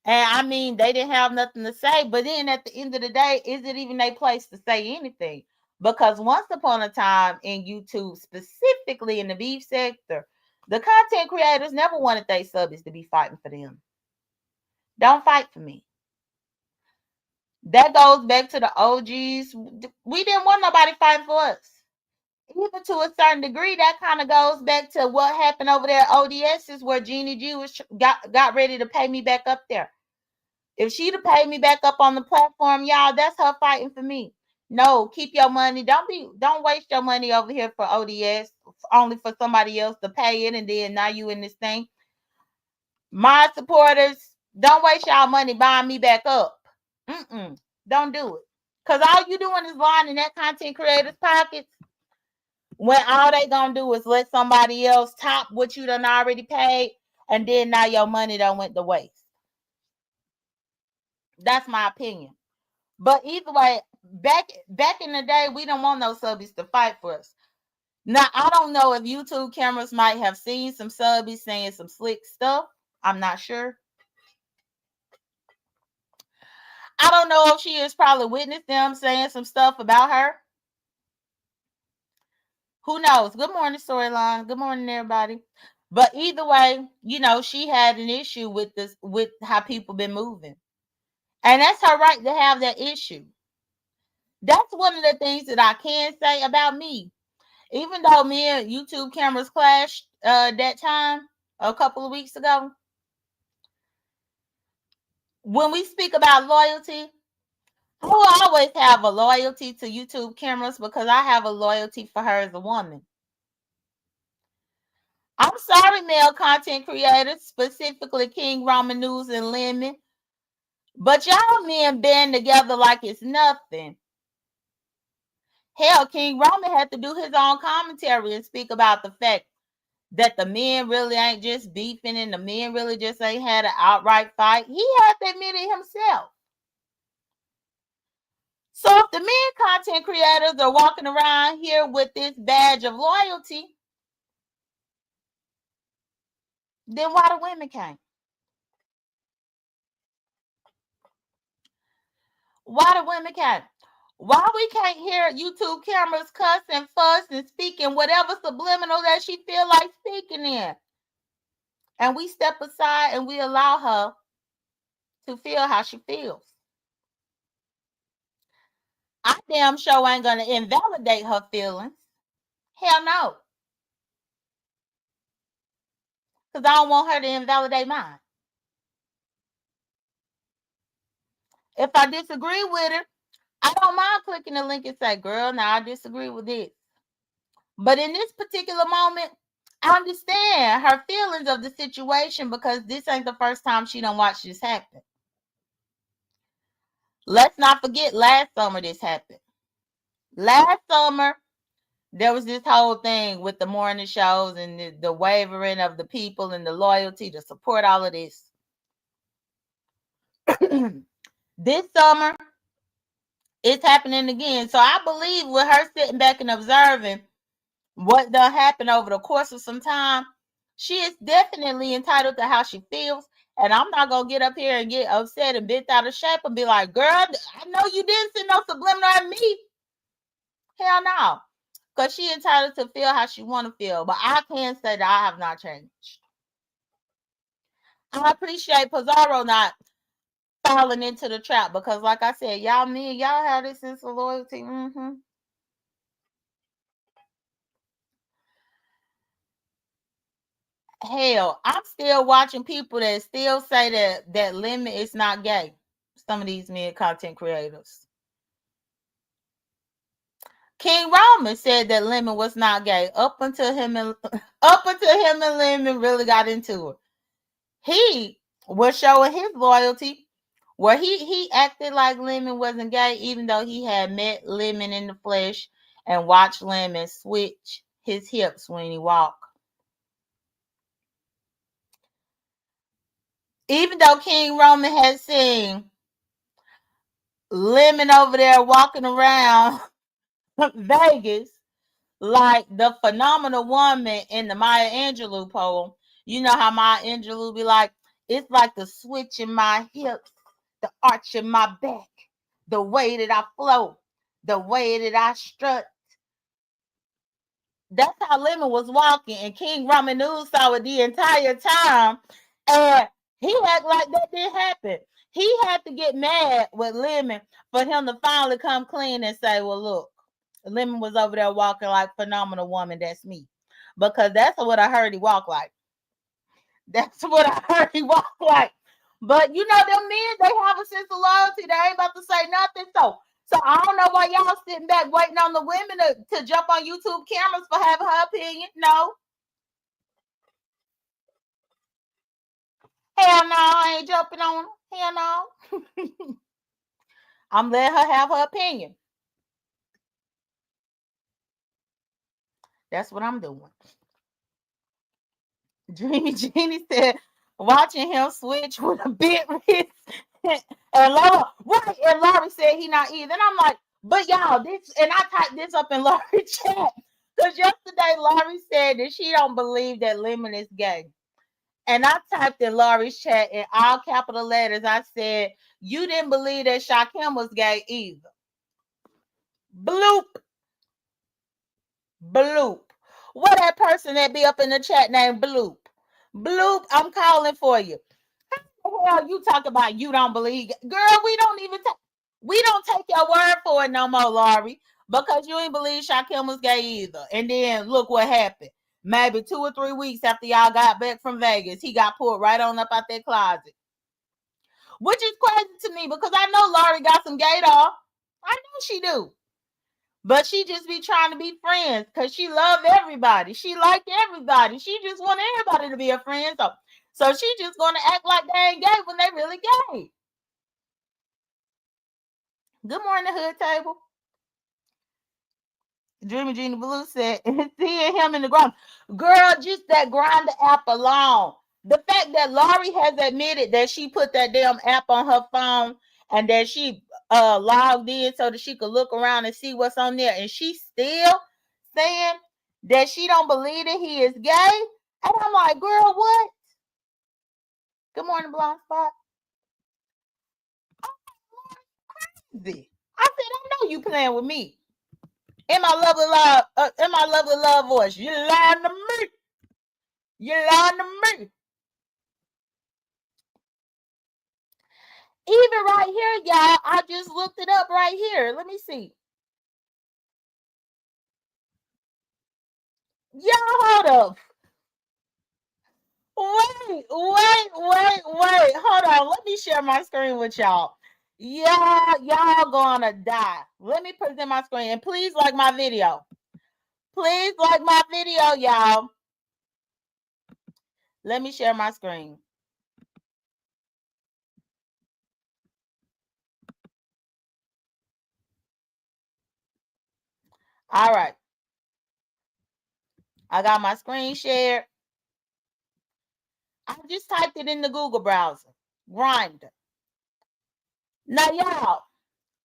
And I mean, they didn't have nothing to say. But then at the end of the day, is it even a place to say anything? Because once upon a time in YouTube, specifically in the beef sector, the content creators never wanted their subbies to be fighting for them. Don't fight for me. That goes back to the OGs. We didn't want nobody fighting for us. Even to a certain degree, that kind of goes back to what happened over there at ODS's, where Jeannie G got ready to pay me back up there. If she'd have paid me back up on the platform, y'all, that's her fighting for me. No, keep your money. Don't waste your money over here for ODS, only for somebody else to pay it, and then now you in this thing. My supporters, don't waste y'all money buying me back up. Don't do it. Because all you doing is lining that content creator's pockets when all they gonna do is let somebody else top what you done already paid, and then now your money done went to waste. That's my opinion. But either way, back in the day, we don't want no subbies to fight for us. Now, I don't know if YouTube cameras might have seen some subbies saying some slick stuff. I'm not sure. I don't know if she has probably witnessed them saying some stuff about her. Who knows? Good morning, Storyline. Good morning, everybody. But either way, you know, she had an issue with this, with how people been moving. And that's her right to have that issue. That's one of the things that I can say about me. Even though me and YouTube cameras clashed that time a couple of weeks ago, when we speak about loyalty, I will always have a loyalty to YouTube cameras because I have a loyalty for her as a woman. I'm sorry, male content creators, specifically King Ramen News and Lemon, but y'all men band together like it's nothing. Hell, King Ramen had to do his own commentary and speak about the fact that the men really ain't just beefing and the men really just ain't had an outright fight. He had to admit it himself. So if the men content creators are walking around here with this badge of loyalty, then why the women can't? Why the women can't? Why we can't hear YouTube cameras cuss and fuss and speaking whatever subliminal that she feel like speaking in? And we step aside and we allow her to feel how she feels. I damn sure ain't gonna invalidate her feelings. Hell no. Because I don't want her to invalidate mine. If I disagree with her, I don't mind clicking the link and say, girl, now I disagree with this. But in this particular moment, I understand her feelings of the situation because this ain't the first time she done watched this happen. Let's not forget last summer this happened. Last summer, there was this whole thing with the morning shows and the wavering of the people and the loyalty to support all of this. This summer, it's happening again. So I believe with her sitting back and observing what done happened over the course of some time, she is definitely entitled to how she feels. And I'm not going to get up here and get upset and bent out of shape and be like, girl, I know you didn't send no subliminal at me. Hell no. Because she entitled to feel how she want to feel. But I can say that I have not changed. I appreciate Pizarro not falling into the trap because, like I said, y'all have this sense of loyalty. Hell, I'm still watching people that still say that Lemon is not gay. Some of these men content creators. King Roman said that Lemon was not gay up until him and Lemon really got into it. He was showing his loyalty, where he acted like Lemon wasn't gay, even though he had met Lemon in the flesh and watched Lemon switch his hips when he walked. Even though King Roman had seen Lemon over there walking around Vegas like the phenomenal woman in the Maya Angelou poem. You know how Maya Angelou be like, it's like the switch in my hips, the arch in my back, the way that I flow, the way that I strut. That's how Lemon was walking, and King Ramanuj saw it the entire time, and he acted like that didn't happen. He had to get mad with Lemon for him to finally come clean and say, well, look, Lemon was over there walking like phenomenal woman. That's me. Because that's what I heard he walk like. That's what I heard he walk like. But you know, them men, they have a sense of loyalty. They ain't about to say nothing. So I don't know why y'all sitting back waiting on the women to jump on YouTube cameras for having her opinion. No. Hell no, I ain't jumping on her. Hell no. I'm letting her have her opinion. That's what I'm doing. Dreamy Jeannie said, watching him switch with a bit wrist. And Laurie said he not either. And I'm like, but y'all, this, and I typed this up in Laurie chat. Because yesterday Laurie said that she don't believe that Lemon is gay. And I typed in Laurie's chat in all capital letters. I said, you didn't believe that Shaquem was gay either. Bloop. Bloop. What that person that be up in the chat named Bloop? Bloop, I'm calling for you. Hell, you talk about you don't believe. Girl, we don't take your word for it no more, Laurie, because you ain't believe Shaquem was gay either. And then look what happened. Maybe 2 or 3 weeks after y'all got back from Vegas, he got pulled right on up out that closet. Which is crazy to me because I know Laurie got some gaydar. I know she do. But she just be trying to be friends because she loved everybody. She liked everybody. She just want everybody to be a friend. So she just gonna act like they ain't gay when they really gay. Good morning, Hood Table. Dreamy Genie Blue said, seeing him in the ground. Girl, just that Grindr app alone. The fact that Laurie has admitted that she put that damn app on her phone and that she logged in so that she could look around and see what's on there. And she's still saying that she don't believe that he is gay. And I'm like, girl, what? Good morning, Blonde Spot. I said, I know you playing with me. In my lovely love voice. You lying to me. You lying to me. Even right here, y'all, I just looked it up right here. Let me see. Y'all, hold up. Wait. Hold on. Let me share my screen with y'all. Y'all gonna die. Let me present my screen. And please like my video. Please like my video, y'all. Let me share my screen. All right. I got my screen shared. I just typed it in the Google browser. Grindr. Now, y'all,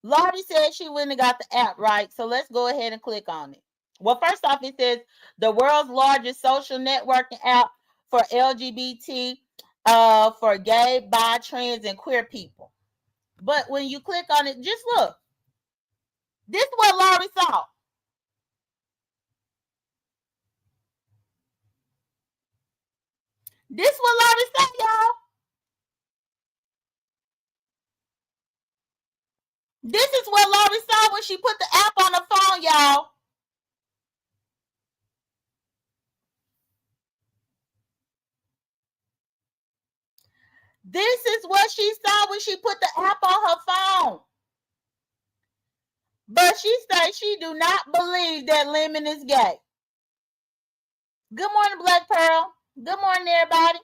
Laurie said she went and got the app, right? So let's go ahead and click on it. Well, first off, it says the world's largest social networking app for LGBT, for gay, bi, trans, and queer people. But when you click on it, just look. This is what Laurie saw. This is what Laurie said, y'all. This is what Laurie saw when she put the app on her phone, y'all. This is what she saw when she put the app on her phone. But she said she do not believe that Lemon is gay. Good morning, Black Pearl. Good morning, everybody.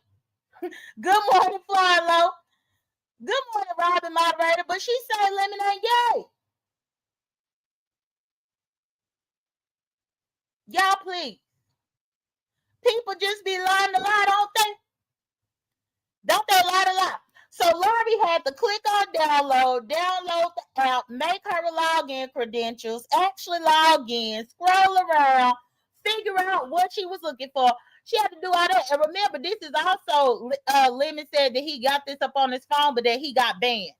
Good morning, Flylo. Good morning, Robin moderator. But she said lemon ain't gay. Y'all, please. People just be lying to lie, don't they? Don't they lie to lie? So Lori had to click on download the app, make her login credentials, actually log in, scroll around, figure out what she was looking for. She had to do all that. And remember, this is also, Lemon said that he got this up on his phone, but that he got banned.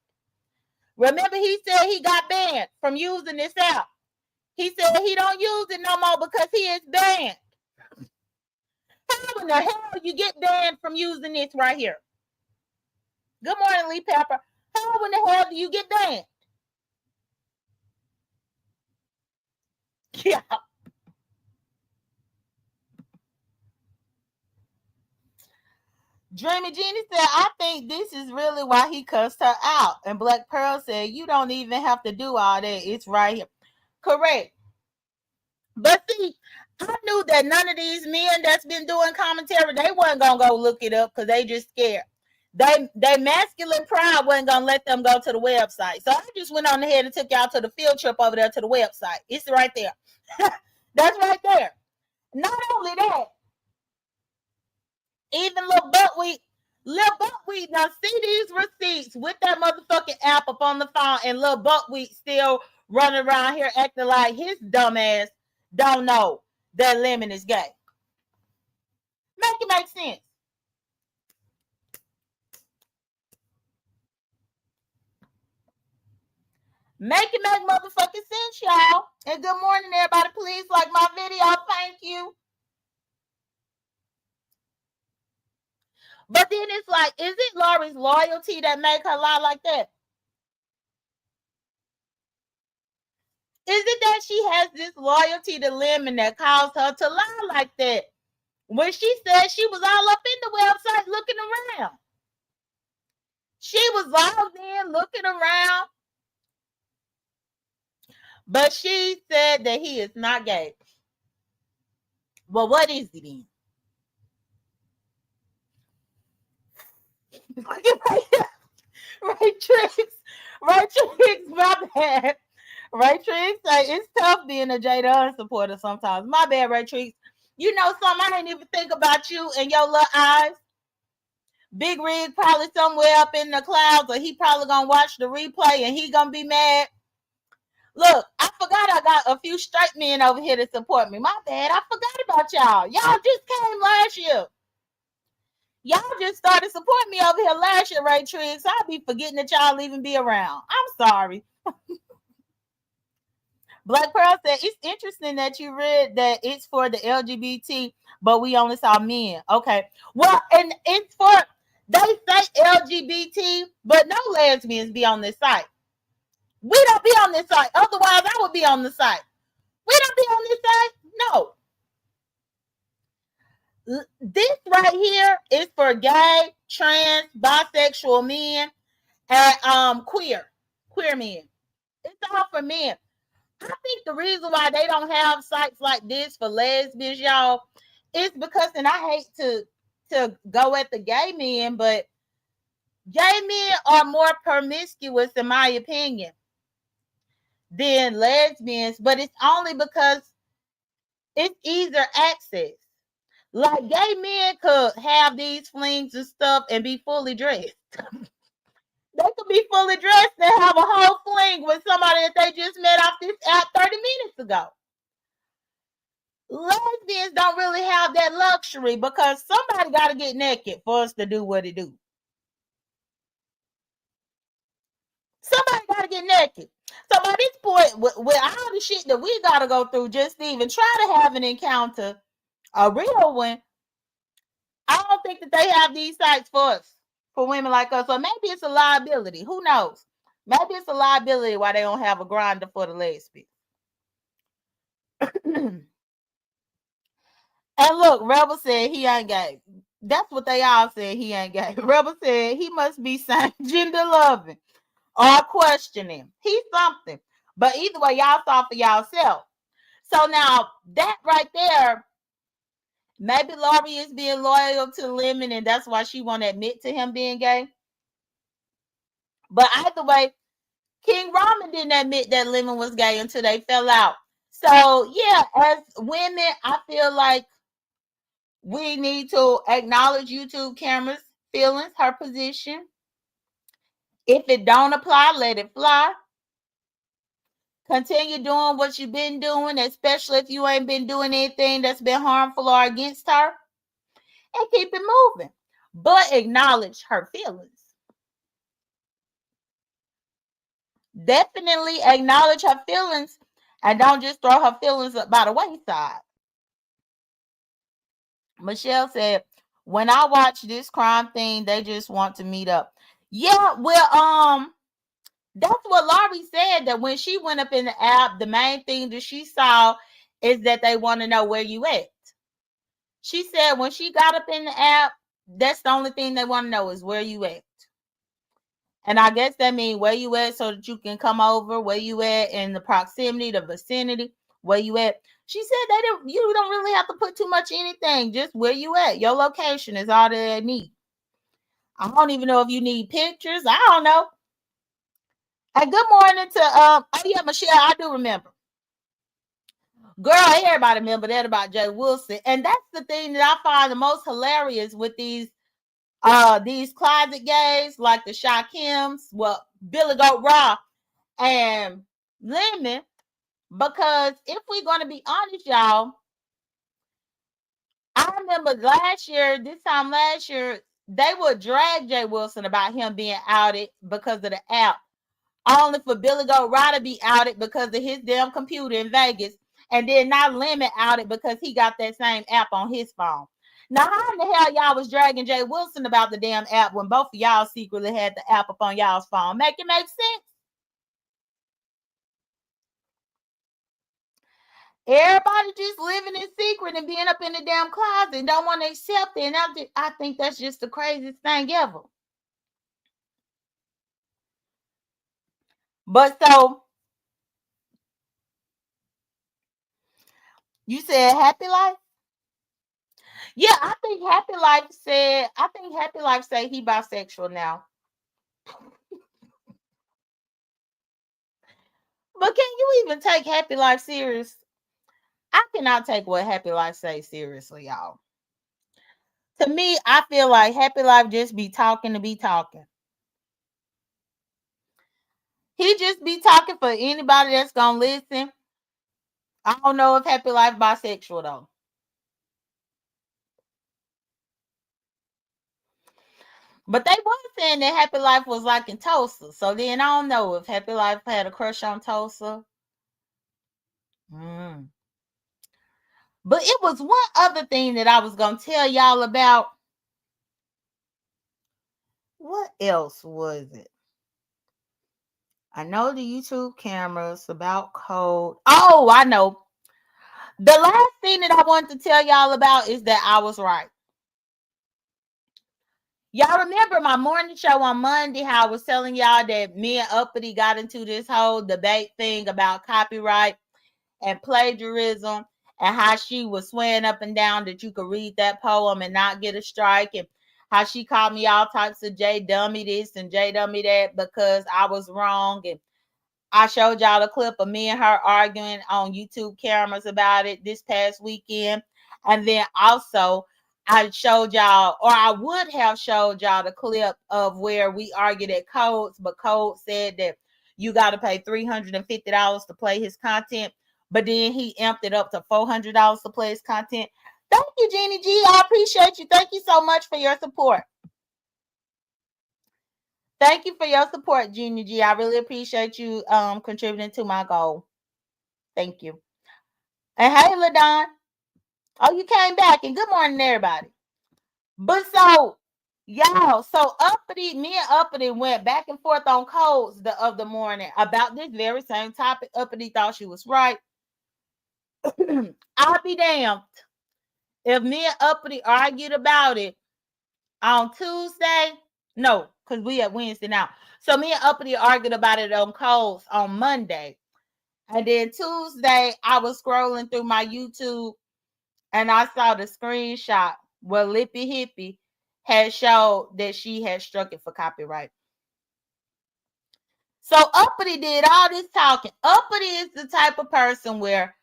Remember, he said he got banned from using this app. He said he don't use it no more because he is banned. How in the hell you get banned from using this right here? Good morning, Lee Pepper. How in the hell do you get banned? Yeah. Dreamy Jeannie said, I think this is really why he cussed her out. And Black Pearl said, you don't even have to do all that. It's right here. Correct. But see, I knew that none of these men that's been doing commentary, they wasn't going to go look it up because they just scared. They masculine pride wasn't going to let them go to the website. So I just went on ahead and took y'all to the field trip over there to the website. It's right there. That's right there. Not only that, even little buckwheat now see these receipts with that motherfucking app up on the phone, and little buckwheat still running around here acting like his dumb ass don't know that lemon is gay. Make it make sense. Make it make motherfucking sense, y'all. And good morning, everybody. Please like my video. Thank you. But then it's like, is it Lori's loyalty that make her lie like that? Is it that she has this loyalty to Lemon that caused her to lie like that? When she said she was all up in the website looking around. She was logged in looking around. But she said that he is not gay. Well, what is he then? Ray Tricks, my bad. Ray Tricks, it's tough being a J.Dunn supporter sometimes. My bad, Ray Tricks. You know something, I didn't even think about you and your little eyes. Big Rig probably somewhere up in the clouds, or he probably gonna watch the replay and he gonna be mad. Look, I forgot I got a few straight men over here to support me. My bad, I forgot about y'all. Y'all just came last year. Y'all just started supporting me over here last year, Ray Triggs. I'll be forgetting that y'all even be around. I'm sorry. Black Pearl said, it's interesting that you read that it's for the LGBT, but we only saw men. Okay. Well, and it's for, they say LGBT, but no lesbians be on this site. We don't be on this site. Otherwise, I would be on the site. We don't be on this site. No. This right here is for gay, trans, bisexual men, and queer men. It's all for men. I think the reason why they don't have sites like this for lesbians, y'all, is because, and I hate to go at the gay men, but gay men are more promiscuous, in my opinion, than lesbians. But it's only because it's easier access. Like gay men could have these flings and stuff and be fully dressed. They could be fully dressed and have a whole fling with somebody that they just met off this app 30 minutes ago. Lesbians don't really have that luxury because somebody got to get naked for us to do what it do. Somebody got to get naked. So by this point, with all the shit that we got to go through just to even try to have an encounter, a real one, I don't think that they have these sites for us, for women like us. Or maybe it's a liability. Who knows? Maybe it's a liability why they don't have a grinder for the lesbian. And look, Rebel said he ain't gay. That's what they all said, he ain't gay. Rebel said he must be same gender loving or questioning. He's something. But either way, y'all saw for y'allself. So now that right there Maybe Laurie is being loyal to Lemon, and that's why she won't admit to him being gay. But either way, King Ramen didn't admit that Lemon was gay until they fell out. So yeah, as women, I feel like we need to acknowledge YouTube cameras' feelings, her position. If it don't apply, let it fly. Continue doing what you've been doing, especially if you ain't been doing anything that's been harmful or against her, and keep it moving. But acknowledge her feelings. Definitely acknowledge her feelings and don't just throw her feelings up by the wayside. Michelle said, when I watch this crime thing, they just want to meet up. Yeah, well, that's what Laurie said, that when she went up in the app, the main thing that she saw is that they want to know where you at. She said when she got up in the app, that's the only thing they want to know is where you at. And I guess that means where you at so that you can come over, where you at in the proximity, the vicinity, where you at. She said you don't really have to put too much anything, just where you at. Your location is all that they need. I don't even know if you need pictures. I don't know. And good morning to oh yeah, Michelle, I do remember. Girl, everybody remember that about Jay Wilson. And that's the thing that I find the most hilarious with these closet gays like the Shakims, well, Billy Goat Raw and Lemon, because if we're going to be honest, y'all, I remember this time last year, they would drag Jay Wilson about him being outed because of the app, only for Billy Goat Raw to be outed because of his damn computer in Vegas, and then not Lemon outed because he got that same app on his phone. Now, how in the hell y'all was dragging Jay Wilson about the damn app when both of y'all secretly had the app up on y'all's phone? Make it make sense? Everybody just living in secret and being up in the damn closet and don't want to accept it. And I think that's just the craziest thing ever. But so, you said Happy Life? Yeah, I think Happy Life say he bisexual now. But can you even take Happy Life serious? I cannot take what Happy Life say seriously, y'all. To me, I feel like Happy Life just be talking to be talking. He just be talking for anybody that's gonna listen. I don't know if Happy Life bisexual though. But they were saying that Happy Life was like in Tulsa. So then I don't know if Happy Life had a crush on Tulsa. Mm. But it was one other thing that I was gonna tell y'all about. What else was it? I know the YouTube cameras about code. Oh, I know. The last thing that I wanted to tell y'all about is that I was right. Y'all remember my morning show on Monday, how I was telling y'all that me and Uppity got into this whole debate thing about copyright and plagiarism, and how she was swearing up and down that you could read that poem and not get a strike, and how she called me all types of J.Dunn this and J.Dunn that because I was wrong. And I showed y'all a clip of me and her arguing on YouTube cameras about it this past weekend. And then also I showed y'all, or I would have showed y'all the clip of where we argued at Codes, but Code said that you got to pay $350 to play his content. But then he amped it up to $400 to play his content. Thank you, Jeannie G. I appreciate you. Thank you so much for your support. Thank you for your support, Jeannie G. I really appreciate you contributing to my goal. Thank you. And hey, LaDon. Oh, you came back. And good morning, everybody. But so, y'all, so me and Uppity went back and forth on codes of the morning about this very same topic. Uppity thought she was right. I'll be damned if me and Uppity argued about it on Tuesday. No, because we at Wednesday now. So me and Uppity argued about it on codes on Monday. And then Tuesday, I was scrolling through my YouTube and I saw the screenshot where Lippy Hippie had showed that she had struck it for copyright. So Uppity did all this talking. Uppity is the type of person where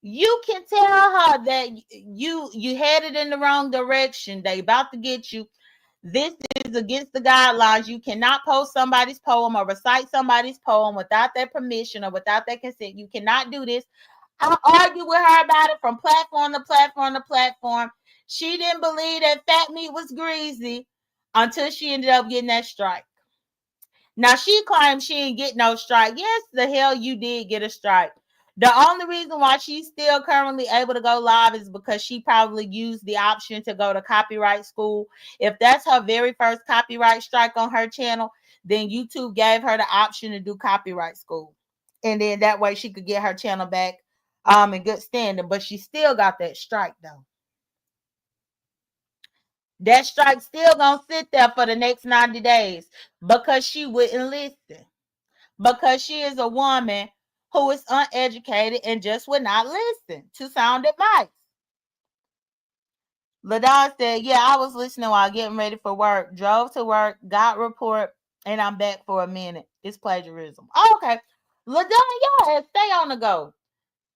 you can tell her that you headed in the wrong direction. They about to get you. This is against the guidelines. You cannot post somebody's poem or recite somebody's poem without their permission or without their consent. You cannot do this. I argued with her about it from platform to platform to platform. She didn't believe that fat meat was greasy until she ended up getting that strike. Now she claims she didn't get no strike. Yes, the hell you did get a strike. The only reason why she's still currently able to go live is because she probably used the option to go to copyright school. If that's her very first copyright strike on her channel, then YouTube gave her the option to do copyright school. And then that way she could get her channel back in good standing. But she still got that strike though. That strike still gonna sit there for the next 90 days because she wouldn't listen. Because she is a woman who is uneducated and just would not listen to sound advice. LaDon said, yeah, I was listening while getting ready for work, drove to work, got report, and I'm back for a minute. It's plagiarism. Oh, okay. LaDon, y'all stay on the go.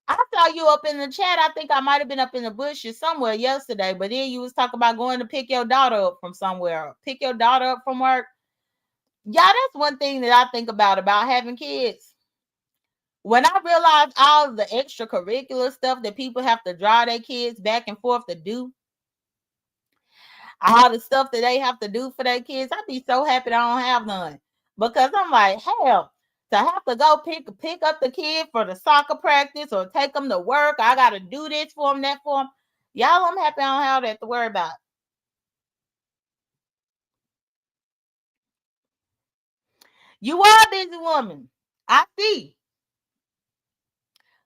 I saw you up in the chat. I think I might have been up in the bushes somewhere yesterday, but then you was talking about going to pick your daughter up from somewhere. Pick your daughter up from work. Yeah, that's one thing that I think about having kids. When I realized all the extracurricular stuff that people have to drive their kids back and forth to do, all the stuff that they have to do for their kids, I'd be so happy I don't have none. Because I'm like, hell, to have to go pick up the kid for the soccer practice or take them to work, I got to do this for them, that for them. Y'all, I'm happy I don't have that to worry about. You are a busy woman. I see.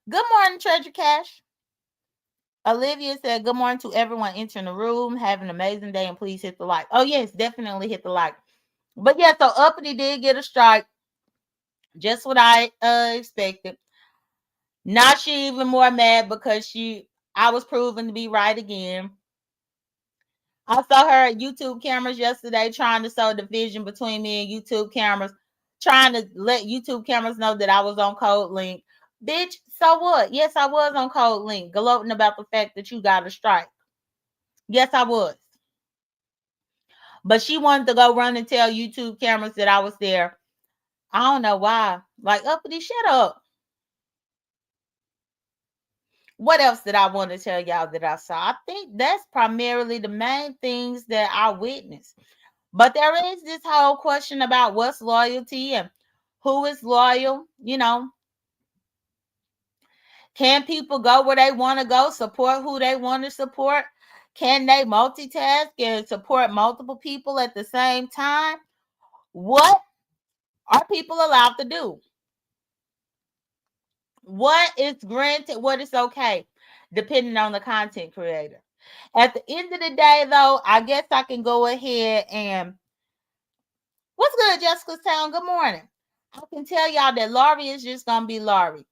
Good morning, Treasure Cash. Olivia said, good morning to everyone entering the room. Have an amazing day and please hit the like. Oh, yes, definitely hit the like. But yeah, so Uppity did get a strike. Just what I expected. Now she even more mad because I was proven to be right again. I saw her at YouTube cameras yesterday trying to sow division between me and YouTube cameras, trying to let YouTube cameras know that I was on Code Link. Bitch, so what? Yes, I was on Code Link, gloating about the fact that you got a strike. Yes, I was. But she wanted to go run and tell YouTube cameras that I was there. I don't know why. Like, Uppity, shut up. What else did I want to tell y'all that I saw? I think that's primarily the main things that I witnessed. But there is this whole question about what's loyalty and who is loyal. You know, can people go where they want to go, support who they want to support? Can they multitask and support multiple people at the same time? What are people allowed to do? What is granted, what is okay, depending on the content creator. At the end of the day, though, I guess I can go ahead and what's good, Jessica's Town? Good morning. I can tell y'all that Laurie is just gonna be Laurie.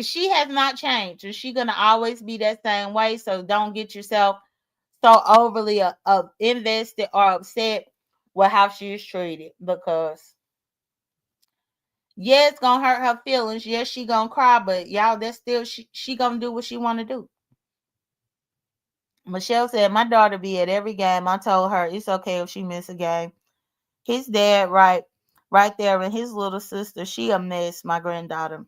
She has not changed, and she's gonna always be that same way. So don't get yourself so overly invested or upset with how she is treated, because yeah, it's gonna hurt her feelings. Yes, she gonna cry, but y'all, that's still she gonna do what she want to do. Michelle said, my daughter be at every game. I told her it's okay if she miss a game. His dad right there, and his little sister, she a mess, my granddaughter.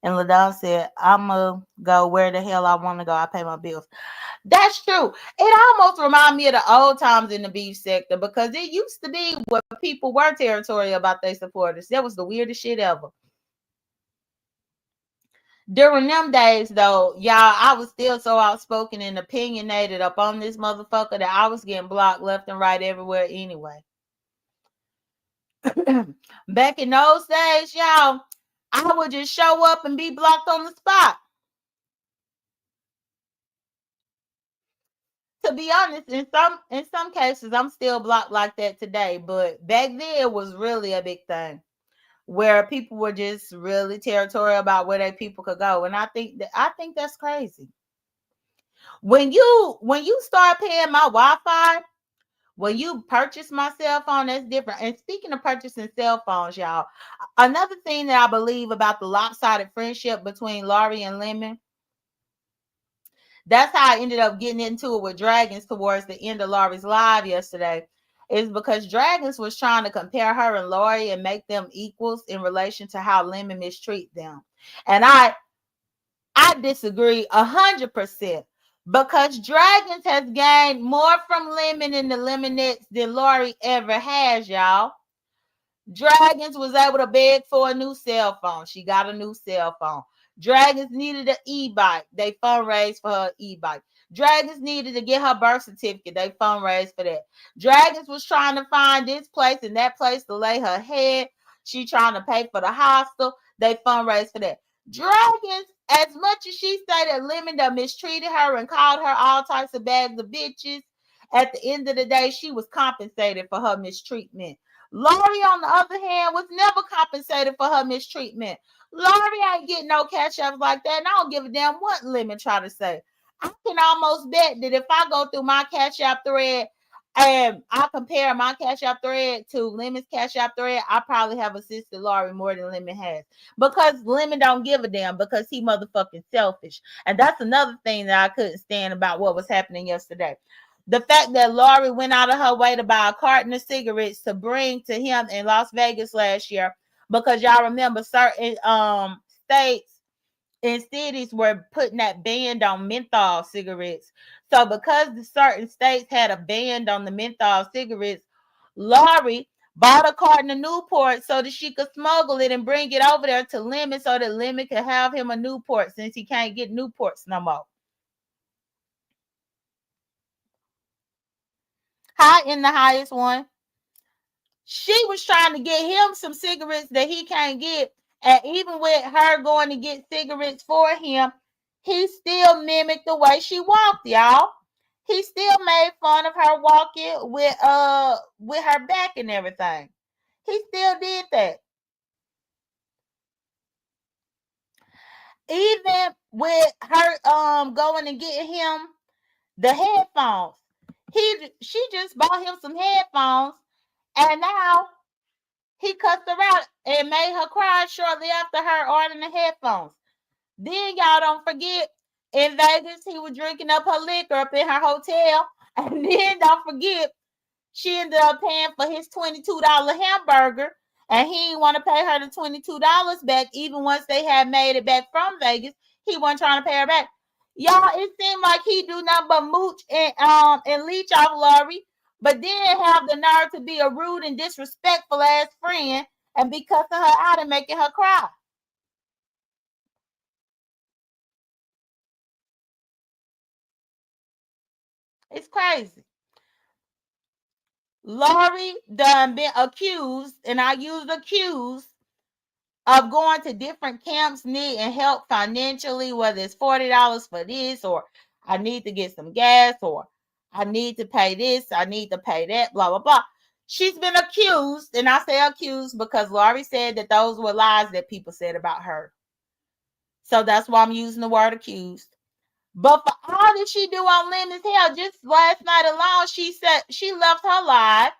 And LaDon said, I'ma go where the hell I want to go. I pay my bills. That's true. It almost reminds me of the old times in the beef sector, because it used to be where people were territorial about their supporters. That was the weirdest shit ever. During them days, though, y'all, I was still so outspoken and opinionated up on this motherfucker that I was getting blocked left and right everywhere anyway. Back in those days, y'all, I would just show up and be blocked on the spot. To be honest, in some cases, I'm still blocked like that today. But back then, it was really a big thing where people were just really territorial about where they people could go, and I think that's crazy. When you start paying my Wi-Fi, when you purchase my cell phone, that's different. And speaking of purchasing cell phones, y'all, another thing that I believe about the lopsided friendship between Laurie and Lemon, that's how I ended up getting into it with Dragons towards the end of Laurie's live yesterday, is because Dragons was trying to compare her and Laurie and make them equals in relation to how Lemon mistreat them. And I disagree 100%, because Dragons has gained more from Lemon and the Lemonettes than Laurie ever has, y'all. Dragons was able to beg for a new cell phone. She got a new cell phone. Dragons needed an e-bike. They fundraised for her e-bike. Dragons needed to get her birth certificate. They fundraised for that. Dragons was trying to find this place and that place to lay her head. She trying to pay for the hostel. They fundraised for that. Dragons, as much as she said that Lemon done mistreated her and called her all types of bags of bitches, at the end of the day, she was compensated for her mistreatment. Laurie, on the other hand, was never compensated for her mistreatment. Laurie ain't getting no cash ups like that, and I don't give a damn what Lemon try to say. I can almost bet that if I go through my cash app thread and I compare my cash app thread to Lemon's cash app thread, I probably have assisted Laurie more than Lemon has. Because Lemon don't give a damn, because he motherfucking selfish. And that's another thing that I couldn't stand about what was happening yesterday. The fact that Laurie went out of her way to buy a carton of cigarettes to bring to him in Las Vegas last year, because y'all remember certain states and cities were putting that ban on menthol cigarettes. So because the certain states had a ban on the menthol cigarettes, Laurie bought a carton of Newport so that she could smuggle it and bring it over there to Lemon so that Lemon could have him a Newport, since he can't get Newports no more. High in the highest one. She was trying to get him some cigarettes that he can't get. And even with her going to get cigarettes for him, he still mimicked the way she walked, y'all. He still made fun of her walking with her back and everything. He still did that. Even with her going and getting him the headphones. She just bought him some headphones, and now he cussed her out and made her cry shortly after her ordering the headphones. Then y'all don't forget, in Vegas, he was drinking up her liquor up in her hotel. And then don't forget, she ended up paying for his $22 hamburger, and he didn't want to pay her the $22 back. Even once they had made it back from Vegas, he wasn't trying to pay her back. Y'all, it seemed like he do nothing but mooch and leech off Laurie, but then have the nerve to be a rude and disrespectful ass friend and be cussing her out and making her cry. It's crazy. Laurie done been accused, and I use accused, of going to different camps needing help financially, whether it's $40 for this, or I need to get some gas, or I need to pay this, I need to pay that, blah, blah, blah. She's been accused, and I say accused because Laurie said that those were lies that people said about her. So that's why I'm using the word accused. But for all that she do on Lemon's Hell, just last night alone, she said she left her live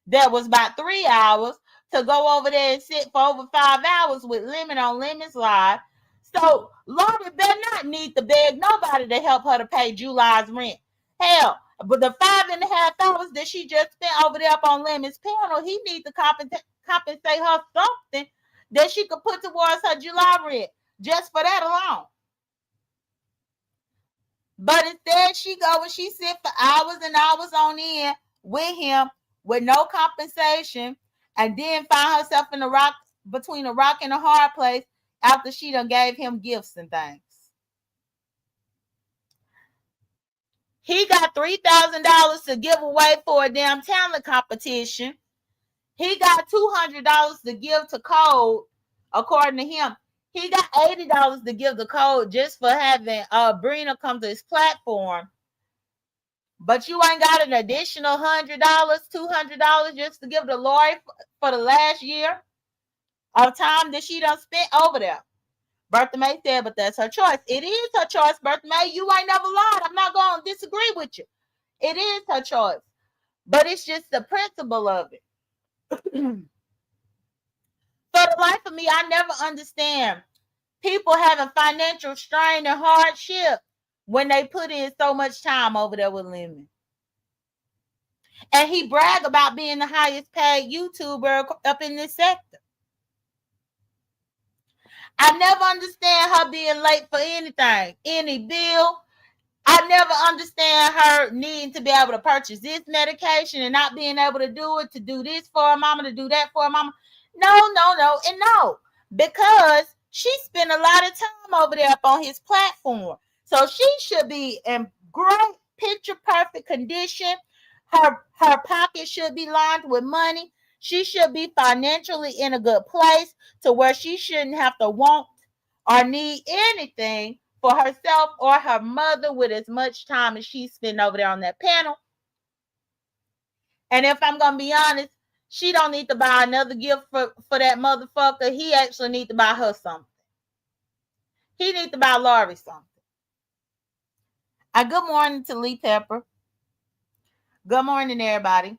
that was about 3 hours to go over there and sit for over 5 hours with Lemon on Lemon's live. So Laurie better not need to beg nobody to help her to pay July's rent. Hell, but the 5.5 hours that she just spent over there up on Lemon's panel, he needs to compensate her something that she could put towards her July rent just for that alone. But instead, she go and she sit for hours and hours on end with him with no compensation, and then find herself in a rock between a rock and a hard place after she done gave him gifts and things. He got $3,000 to give away for a damn talent competition. He got $200 to give to Code, according to him. He got $80 to give to Code just for having Brina come to his platform. But you ain't got an additional $100, $200 just to give to Lori for the last year of time that she done spent over there. Bertha May said, but that's her choice. It is her choice, Bertha May. You ain't never lied. I'm not going to disagree with you. It is her choice. But it's just the principle of it. For the life of me, I never understand people having financial strain and hardship when they put in so much time over there with Lemon. And he bragged about being the highest paid YouTuber up in this sector. I never understand her being late for anything, any bill. I never understand her needing to be able to purchase this medication and not being able to do it, to do this for her mama, to do that for her mama. No. Because she spent a lot of time over there up on his platform. So she should be in great picture perfect condition. Her pocket should be lined with money. She should be financially in a good place to where she shouldn't have to want or need anything for herself or her mother with as much time as she spent over there on that panel. And if I'm going to be honest, she don't need to buy another gift for that motherfucker. He actually needs to buy her something. He needs to buy Laurie something. Good morning to Lee Pepper. Good morning, everybody.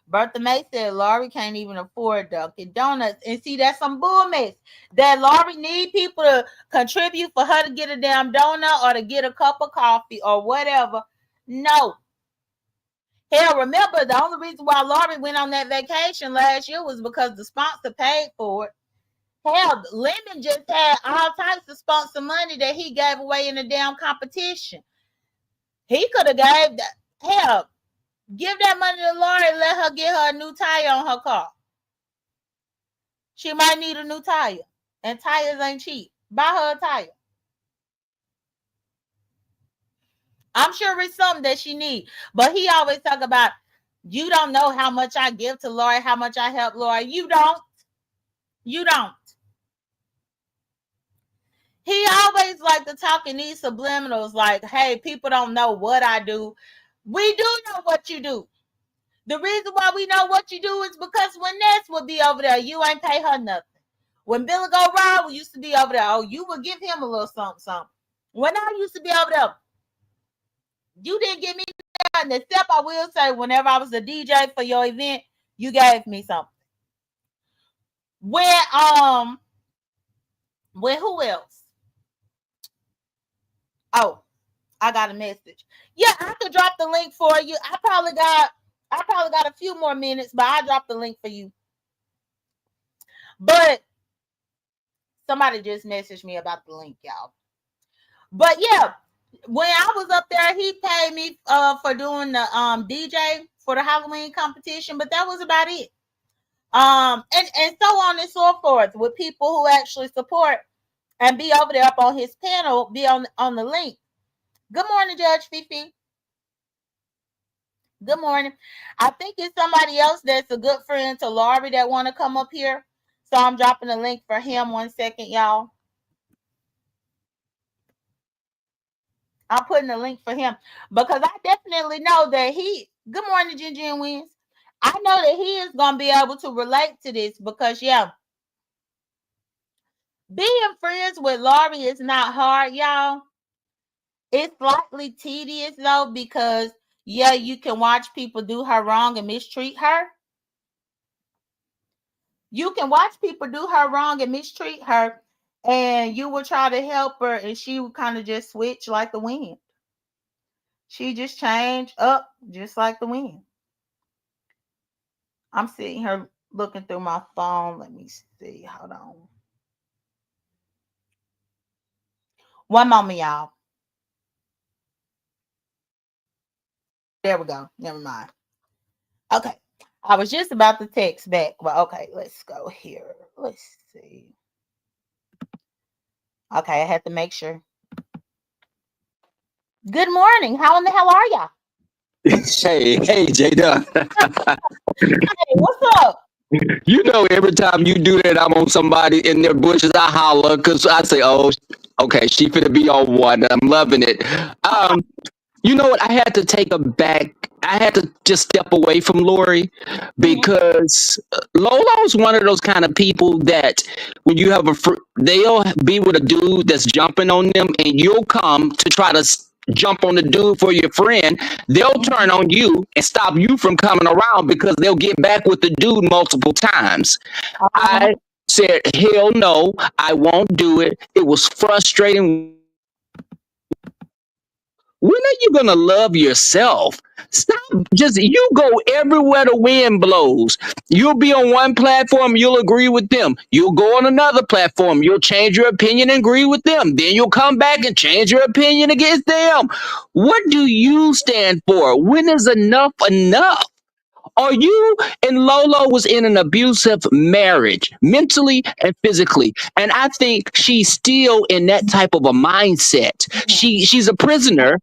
Bertha May said Laurie can't even afford Dunkin' Donuts. And see, that's some bull mess. That Laurie need people to contribute for her to get a damn donut or to get a cup of coffee or whatever. No. Hell, remember, the only reason why Laurie went on that vacation last year was because the sponsor paid for it. Hell, Lemon just had all types of sponsor money that he gave away in the damn competition. He could have gave that. Hell, give that money to Laurie and let her get her a new tire on her car. She might need a new tire. And tires ain't cheap. Buy her a tire. I'm sure it's something that she needs. But he always talk about, you don't know how much I give to Laurie, how much I help Laurie. You don't. You don't. He always like to talk in these subliminals like, hey, people don't know what I do. We do know what you do. The reason why we know what you do is because when Ness would be over there, you ain't pay her nothing. When Billy Go Rob used to be over there, oh, you would give him a little something. When I used to be over there, you didn't give me nothing. Except I will say, whenever I was a DJ for your event, you gave me something. When who else? Oh, I got a message. Yeah, I could drop the link for you. I probably got a few more minutes, but I'll drop the link for you. But somebody just messaged me about the link, y'all. But yeah, when I was up there, he paid me for doing the DJ for the Halloween competition, but that was about it. And so on and so forth with people who actually support and be over there up on his panel, be on the link. Good morning, Judge Fifi. Good morning. I think it's somebody else that's a good friend to Laurie that want to come up here. So I'm dropping a link for him. 1 second, y'all. I'm putting a link for him because I definitely know that good morning, Ginger and Wins. I know that he is going to be able to relate to this because, yeah, being friends with Laurie is not hard, y'all. It's slightly tedious, though, because, yeah, you can watch people do her wrong and mistreat her. You can watch people do her wrong and mistreat her, and you will try to help her, and she will kind of just switch like the wind. She just changed up just like the wind. I'm sitting here looking through my phone. Let me see. Hold on. One moment, y'all. There we go. Never mind. Okay. I was just about to text back, but okay, let's go here. Let's see. Okay, I had to make sure. Good morning. How in the hell are y'all? Hey, J.Dunn. Hey, what's up? You know, every time you do that, I'm on somebody in their bushes. I holler because I say, "Oh, okay, she finna be on one." I'm loving it. You know what? I had to take a back. I had to just step away from Lori Mhm. because Lolo's one of those kind of people that when you have they'll be with a dude that's jumping on them, and you'll come to try to jump on the dude for your friend. They'll turn Mhm. on you and stop you from coming around because they'll get back with the dude multiple times. Uh-huh. I said, hell no, I won't do it. It was frustrating. When are you gonna love yourself? Stop. Just you go everywhere the wind blows. You'll be on one platform, you'll agree with them. You'll go on another platform, you'll change your opinion and agree with them. Then you'll come back and change your opinion against them. What do you stand for? When is enough enough? Are you and Lolo was in an abusive marriage, mentally and physically, and I think she's still in that type of a mindset. Mhm. She's a prisoner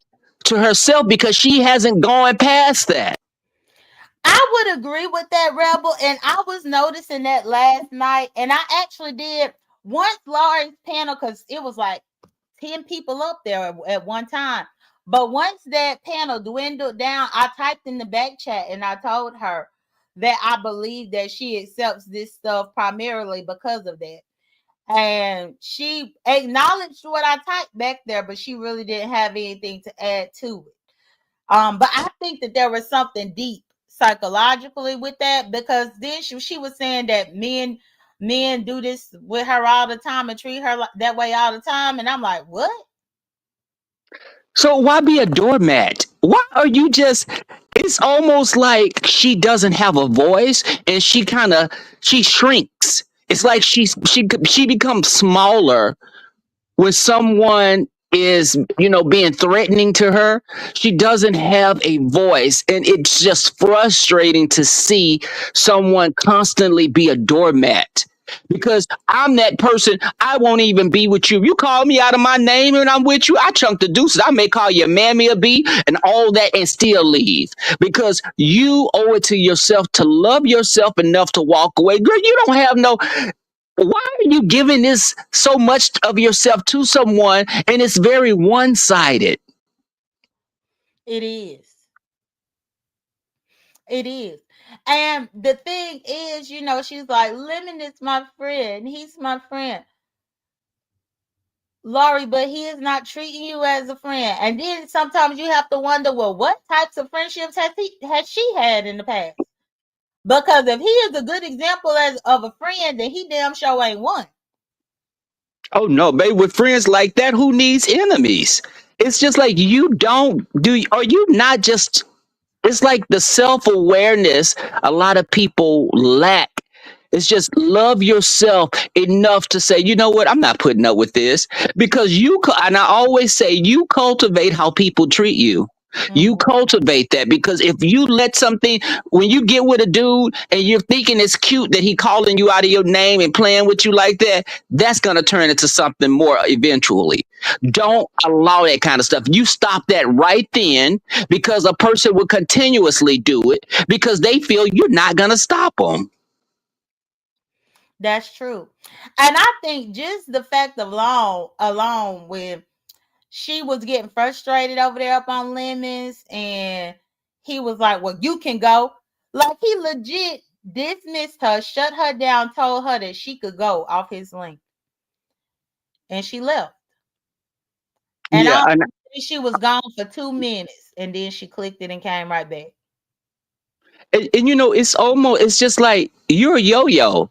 to herself because she hasn't gone past that. I would agree with that, Rebel. And I was noticing that last night. And I actually did once Laura's panel, because it was like 10 people up there at one time. But once that panel dwindled down, I typed in the back chat and I told her that I believe that she accepts this stuff primarily because of that. And she acknowledged what I typed back there, but she really didn't have anything to add to it. But I think that there was something deep psychologically with that, because then she was saying that men do this with her all the time and treat her that way all the time, and I'm like, what? So why be a doormat? Why are you just it's almost like she doesn't have a voice and she shrinks. It's like she becomes smaller when someone is being threatening to her. She doesn't have a voice, and it's just frustrating to see someone constantly be a doormat because I'm that person. I won't even be with you. You call me out of my name and I'm with you, I chunk the deuces. I may call you mammy or b and all that and still leave because you owe it to yourself to love yourself enough to walk away. Girl, you don't have no, why are you giving this so much of yourself to someone and it's very one-sided? It is. It is. And the thing is, she's like, Lemon is my friend. He's my friend. Laurie, but he is not treating you as a friend. And then sometimes you have to wonder, well, what types of friendships has she had in the past? Because if he is a good example as of a friend, then he damn sure ain't one. Oh no, babe, with friends like that, who needs enemies? It's just like you don't do, are you not just, it's like the self-awareness a lot of people lack. It's just love yourself enough to say, you know what, I'm not putting up with this because and I always say, you cultivate how people treat you. You Mhm. cultivate that because if you let something, when you get with a dude and you're thinking it's cute that he calling you out of your name and playing with you like that, that's going to turn into something more eventually. Don't allow that kind of stuff. You stop that right then because a person will continuously do it because they feel you're not going to stop them. That's true. And I think just the fact of alone when she was getting frustrated over there up on Lemons and he was like, well, you can go. Like he legit dismissed her, shut her down, told her that she could go off his link. And she left. And Yeah, I and think she was gone for 2 minutes and then she clicked it and came right back. it's almost, it's just like you're a yo-yo.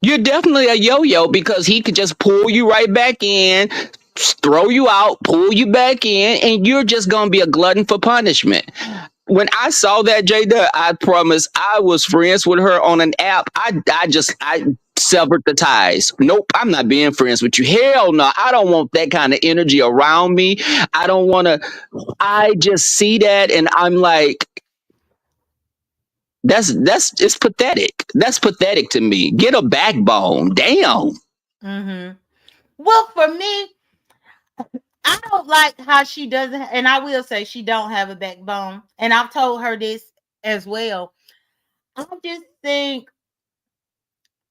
You're definitely a yo-yo because he could just pull you right back in, throw you out, pull you back in, and you're just gonna be a glutton for punishment. When I saw that, Jada, I promise I was friends with her on an app. I severed the ties. Nope, I'm not being friends with you. Hell no, I don't want that kind of energy around me. I don't want to. I just see that, and I'm like, that's it's pathetic. That's pathetic to me. Get a backbone. Damn. Mm-hmm. Well, for me, I don't like how she doesn't, and I will say she don't have a backbone. And I've told her this as well. I just think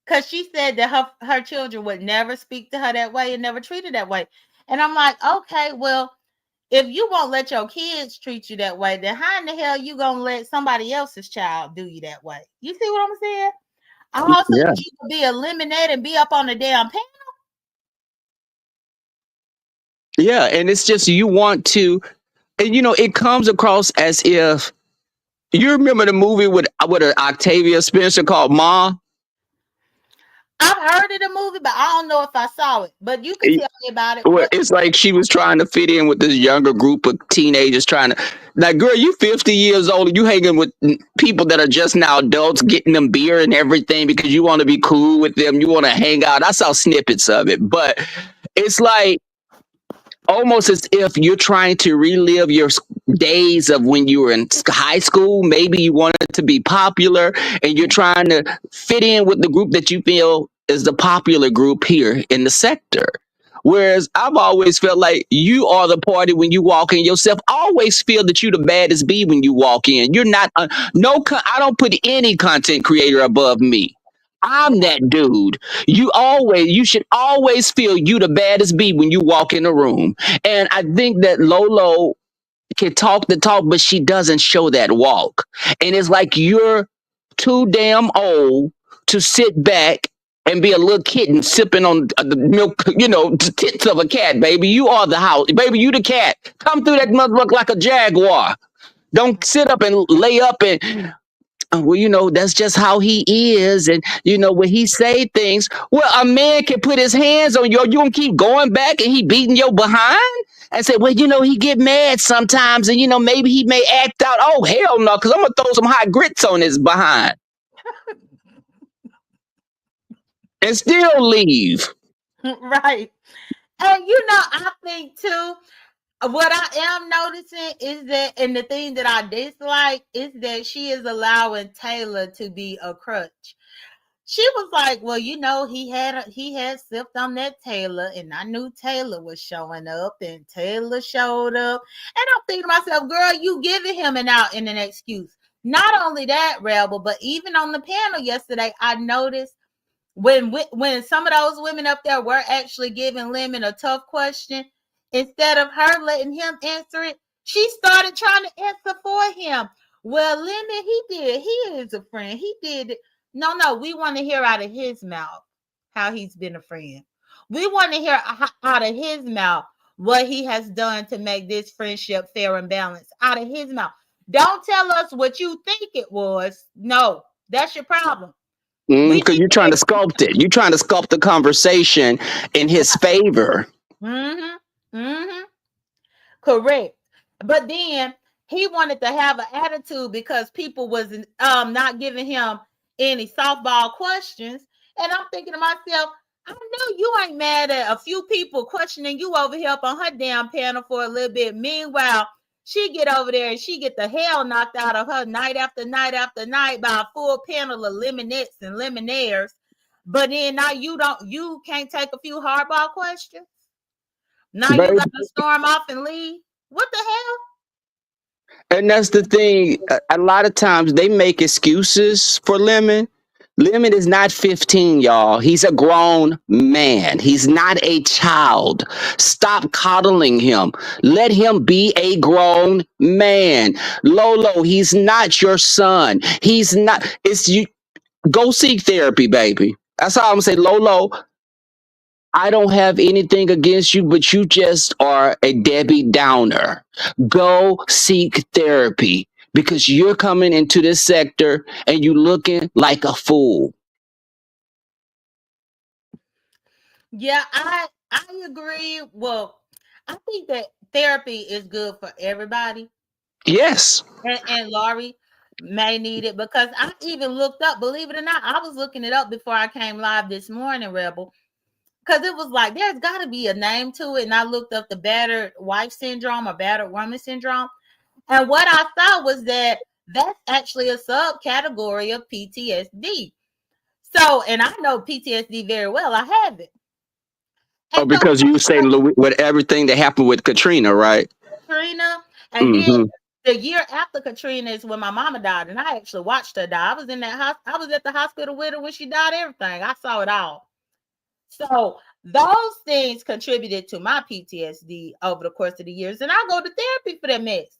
because she said that her children would never speak to her that way and never treat her that way. And I'm like, okay, well, if you won't let your kids treat you that way, then how in the hell you gonna let somebody else's child do you that way? You see what I'm saying? Also, Yeah. that you could be eliminated and be up on the damn panel. Yeah, and it's just you want to, and it comes across as if you remember the movie with Octavia Spencer called Ma. I've heard of the movie, but I don't know if I saw it. But you can tell me about it. Well, What? it's like she was trying to fit in with this younger group of teenagers trying to, like, girl, you 50 years old and you hanging with people that are just now adults, getting them beer and everything because you want to be cool with them. You want to hang out. I saw snippets of it, but it's like almost as if you're trying to relive your days of when you were in high school. Maybe you wanted to be popular and you're trying to fit in with the group that you feel is the popular group here in the sector. Whereas I've always felt like you are the party when you walk in yourself. Always feel that you the baddest bee when you walk in. You're not I don't put any content creator above me. I'm that dude. You should always feel you the baddest bee when you walk in a room. And I think that Lolo can talk the talk, but she doesn't show that walk. And it's like you're too damn old to sit back and be a little kitten sipping on the milk, the tits of a cat, baby. You are the house, baby. You the cat. Come through that motherfucker like a jaguar. Don't sit up and lay up and well, that's just how he is. And, when he say things, well, a man can put his hands on you. You gonna keep going back and he beating your behind and say, well, he get mad sometimes and, maybe he may act out. Oh, hell no, because I'm going to throw some hot grits on his behind and still leave. Right. And I think too, what I am noticing is that, and the thing that I dislike is that she is allowing Taylor to be a crutch. She was like, well, he had sipped on that Taylor, and I knew Taylor was showing up, and Taylor showed up. And I'm thinking to myself, girl, you giving him an out and an excuse. Not only that, Rebel, but even on the panel yesterday, I noticed when some of those women up there were actually giving Lemon a tough question, instead of her letting him answer it, she started trying to answer for him. Well, Lemon, he did. He is a friend. He did it. No, we want to hear out of his mouth how he's been a friend. We want to hear out of his mouth what he has done to make this friendship fair and balanced. Out of his mouth. Don't tell us what you think it was. No, that's your problem. We Because need you're to trying hear. to sculpt it. You're trying to sculpt the conversation in his favor. Mm-hmm. Mm-hmm. Correct. But then he wanted to have an attitude because people was not giving him any softball questions. And I'm thinking to myself, I know you ain't mad at a few people questioning you over here up on her damn panel for a little bit. Meanwhile, she get over there and she get the hell knocked out of her night after night after night by a full panel of lemonettes and lemonaires. But then now you can't take a few hardball questions. Now you got to storm off and leave. What the hell? And that's the thing. A lot of times they make excuses for Lemon. Lemon is not 15, y'all. He's a grown man. He's not a child. Stop coddling him. Let him be a grown man. Lolo, he's not your son. He's not. It's you. Go seek therapy, baby. That's all I'm gonna say. Lolo, I don't have anything against you, but you just are a Debbie Downer. Go seek therapy because you're coming into this sector and you looking like a fool. Yeah, I agree. Well, I think that therapy is good for everybody, Yes. and Laurie may need it because I even looked up. Believe it or not, I was looking it up before I came live this morning, Rebel, because it was like there's got to be a name to it, and I looked up the battered wife syndrome or battered woman syndrome, and what I saw was that that's actually a subcategory of PTSD. So, and I know PTSD very well. I have it. Oh, And so because you say with everything that happened with Katrina, right? Katrina, and then Mm-hmm. the year after Katrina is when my mama died, and I actually watched her die. I was in that house. I was at the hospital with her when she died. Everything I saw it all. So Those things contributed to my PTSD over the course of the years, and I go to therapy for that mess.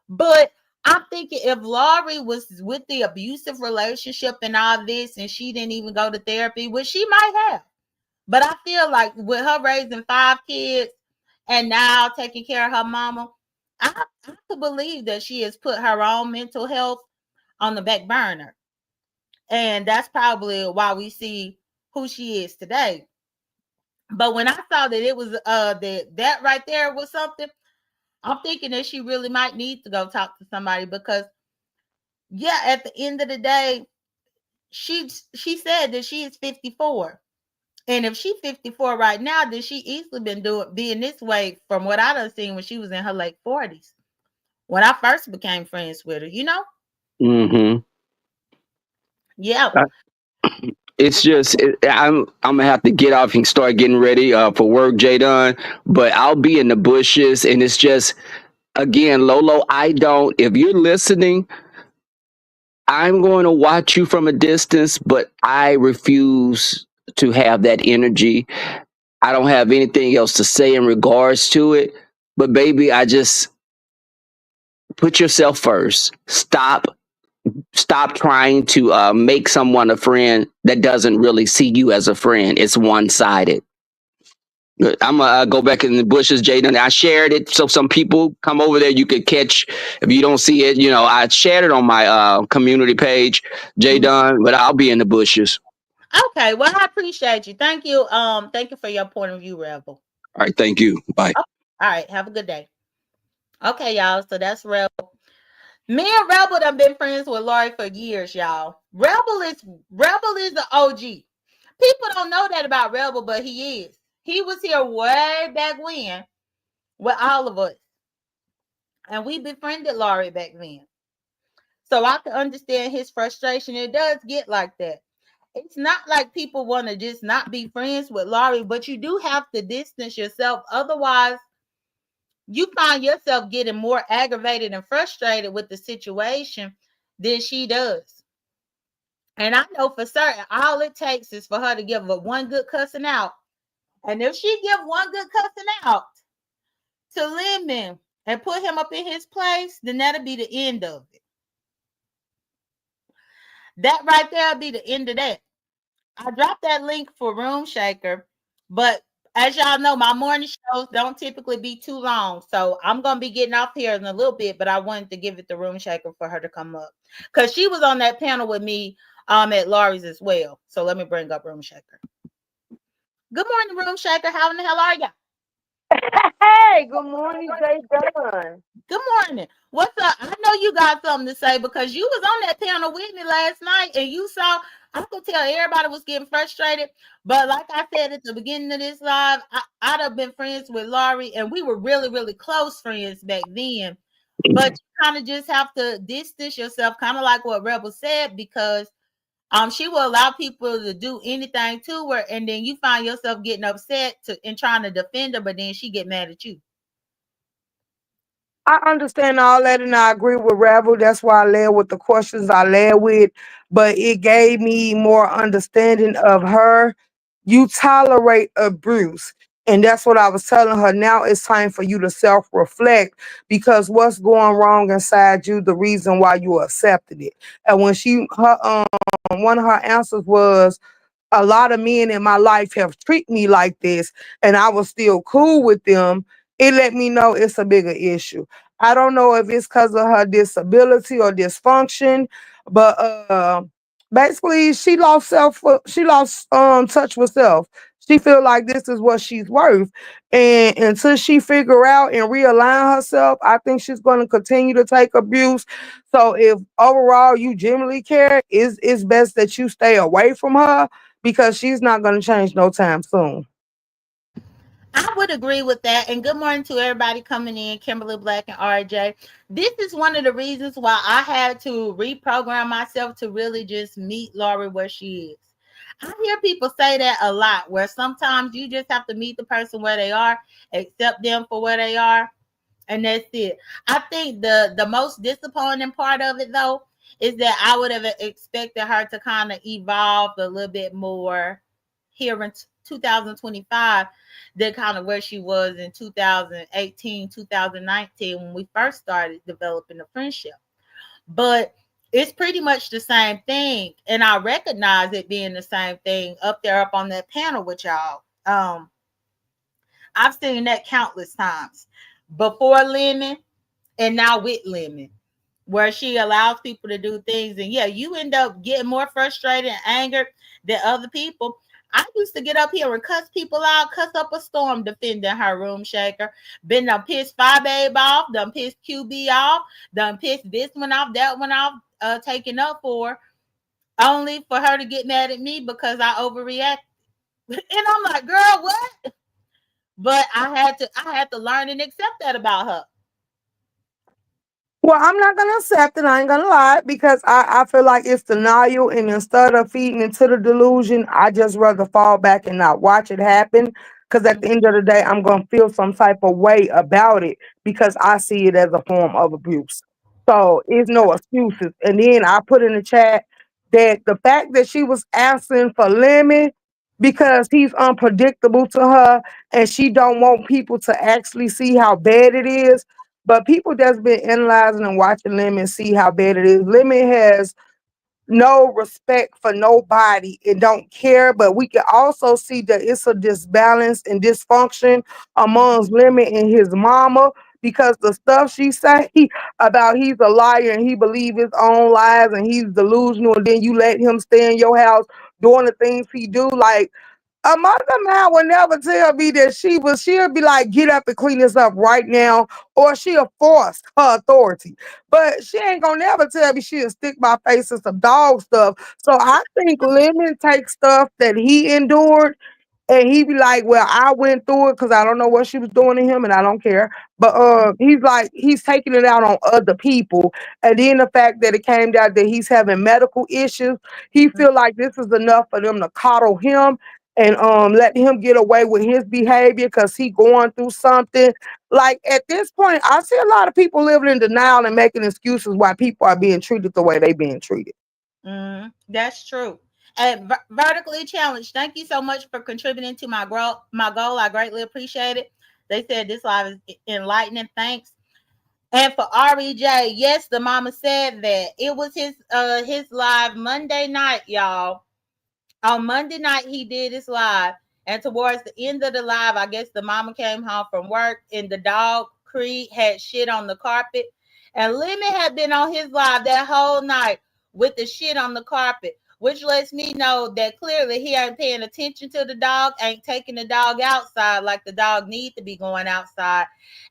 But I'm thinking if Laurie was with the abusive relationship and all this, and she didn't even go to therapy, which she might have. But I feel like with her raising 5 kids and now taking care of her mama, I could believe that she has put her own mental health on the back burner. And that's probably why we see who she is today. But when I saw that it was that right there was something, I'm thinking that she really might need to go talk to somebody because yeah, at the end of the day, she said that she is 54. And if she's 54 right now, then she easily been being this way from what I done seen when she was in her late 40s. When I first became friends with her, you know? Mm-hmm. Yeah. It's just I'm gonna have to get off and start getting ready for work, J.Dunn. But I'll be in the bushes, and it's just again, Lolo. I don't. If you're listening, I'm going to watch you from a distance, but I refuse to have that energy. I don't have anything else to say in regards to it. But baby, I just put yourself first. Stop trying to make someone a friend that doesn't really see you as a friend. It's one sided. I'm gonna go back in the bushes, Jaden. I shared it so some people come over there. You could catch if you don't see it. You know, I shared it on my community page, Mhm. Jaden. But I'll be in the bushes. Okay. Well, I appreciate you. Thank you. Thank you for your point of view, Rebel. All right, thank you. Bye. Oh, all right. Have a good day. Okay, y'all. So that's Rebel. Me and Rebel have been friends with Laurie for years, y'all. Rebel is the OG. People don't know that about Rebel, but he is. He was here way back when with all of us. And we befriended Laurie back then. So I can understand his frustration. It does get like that. It's not like people want to just not be friends with Laurie, but you do have to distance yourself. Otherwise, you find yourself getting more aggravated and frustrated with the situation than she does. And I know for certain all it takes is for her to give a one good cussing out. And if she give one good cussing out to Lemon and put him up in his place, then that'll be the end of it. That right there will be the end of that. I dropped that link for Room Shaker, but as y'all know, my morning shows don't typically be too long. So I'm gonna be getting off here in a little bit, but I wanted to give it to Room Shaker for her to come up. Because she was on that panel with me at Laurie's as well. So let me bring up Room Shaker. Good morning, Room Shaker. How in the hell are you? Hey, good morning, J.Dunn. Good morning. What's up? I know you got something to say because you was on that panel with me last night and you saw, I could tell everybody was getting frustrated. But like I said at the beginning of this live, I'd have been friends with Laurie and we were really, really close friends back then. But you kind of just have to distance yourself, kind of like what Rebel said, because she will allow people to do anything to her, and then you find yourself getting upset and trying to defend her, but then she get mad at you. I understand all that and I agree with Rebel. That's why I led with the questions I led with. But it gave me more understanding of her. You tolerate abuse. And that's what I was telling her. Now it's time for you to self reflect because what's going wrong inside you, the reason why you accepted it. And when one of her answers was, a lot of men in my life have treated me like this and I was still cool with them, it let me know it's a bigger issue. I don't know if it's because of her disability or dysfunction, but basically she lost touch with self. She feel like this is what she's worth. And until she figure out and realign herself, I think she's going to continue to take abuse. So if overall you genuinely care, it's best that you stay away from her because she's not going to change no time soon. I would agree with that. And good morning to everybody coming in, Kimberly Black and RJ. This is one of the reasons why I had to reprogram myself to really just meet Laurie where she is. I hear people say that a lot, where sometimes you just have to meet the person where they are, accept them for where they are, and that's it. I think the most disappointing part of it though is that I would have expected her to kind of evolve a little bit more here in 2025 than kind of where she was in 2018, 2019 when we first started developing a friendship. But it's pretty much the same thing. And I recognize it being the same thing up there up on that panel with y'all. I've seen that countless times before Lemon and now with Lemon, where she allows people to do things. And yeah, you end up getting more frustrated and angered than other people. I used to get up here and cuss people out, cuss up a storm defending her room shaker. Been done pissed Five Babe off, done pissed QB off, done pissed this one off, that one off, taking up for her, only for her to get mad at me because I overreact. And I'm like, girl, what? But I had to learn and accept that about her. Well, I'm not gonna accept it. I ain't gonna lie because I feel like it's denial, and instead of feeding into the delusion, I just rather fall back and not watch it happen. Because at the end of the day, I'm gonna feel some type of way about it because I see it as a form of abuse. So it's no excuses. And then I put in the chat that the fact that she was asking for Lemon because he's unpredictable to her and she don't want people to actually see how bad it is, but people that's been analyzing and watching Lemon see how bad it is. Lemon has no respect for nobody and don't care. But we can also see that it's a disbalance and dysfunction amongst Lemon and his mama because the stuff she say about he's a liar and he believe his own lies and he's delusional, and then you let him stay in your house doing the things he do. Like a mother man would never tell me that she'll be like, get up and clean this up right now, or she'll force her authority. But she ain't gonna never tell me she'll stick my face in some dog stuff. So I think Lemon takes stuff that he endured and he be like, well, I went through it because I don't know what she was doing to him and I don't care. But he's like, he's taking it out on other people. And then the fact that it came down that he's having medical issues, he feel like this is enough for them to coddle him and let him get away with his behavior because he going through something. Like at this point, I see a lot of people living in denial and making excuses why people are being treated the way they being treated. That's true. And vertically challenged. Thank you so much for contributing to my goal. I greatly appreciate it. They said this live is enlightening. Thanks. And for REJ, yes, the mama said that it was his live Monday night, y'all. On Monday night, he did his live. And towards the end of the live, I guess the mama came home from work and the dog Creed had shit on the carpet. And Lemon had been on his live that whole night with the shit on the carpet, which lets me know that clearly he ain't paying attention to the dog, ain't taking the dog outside like the dog need to be going outside.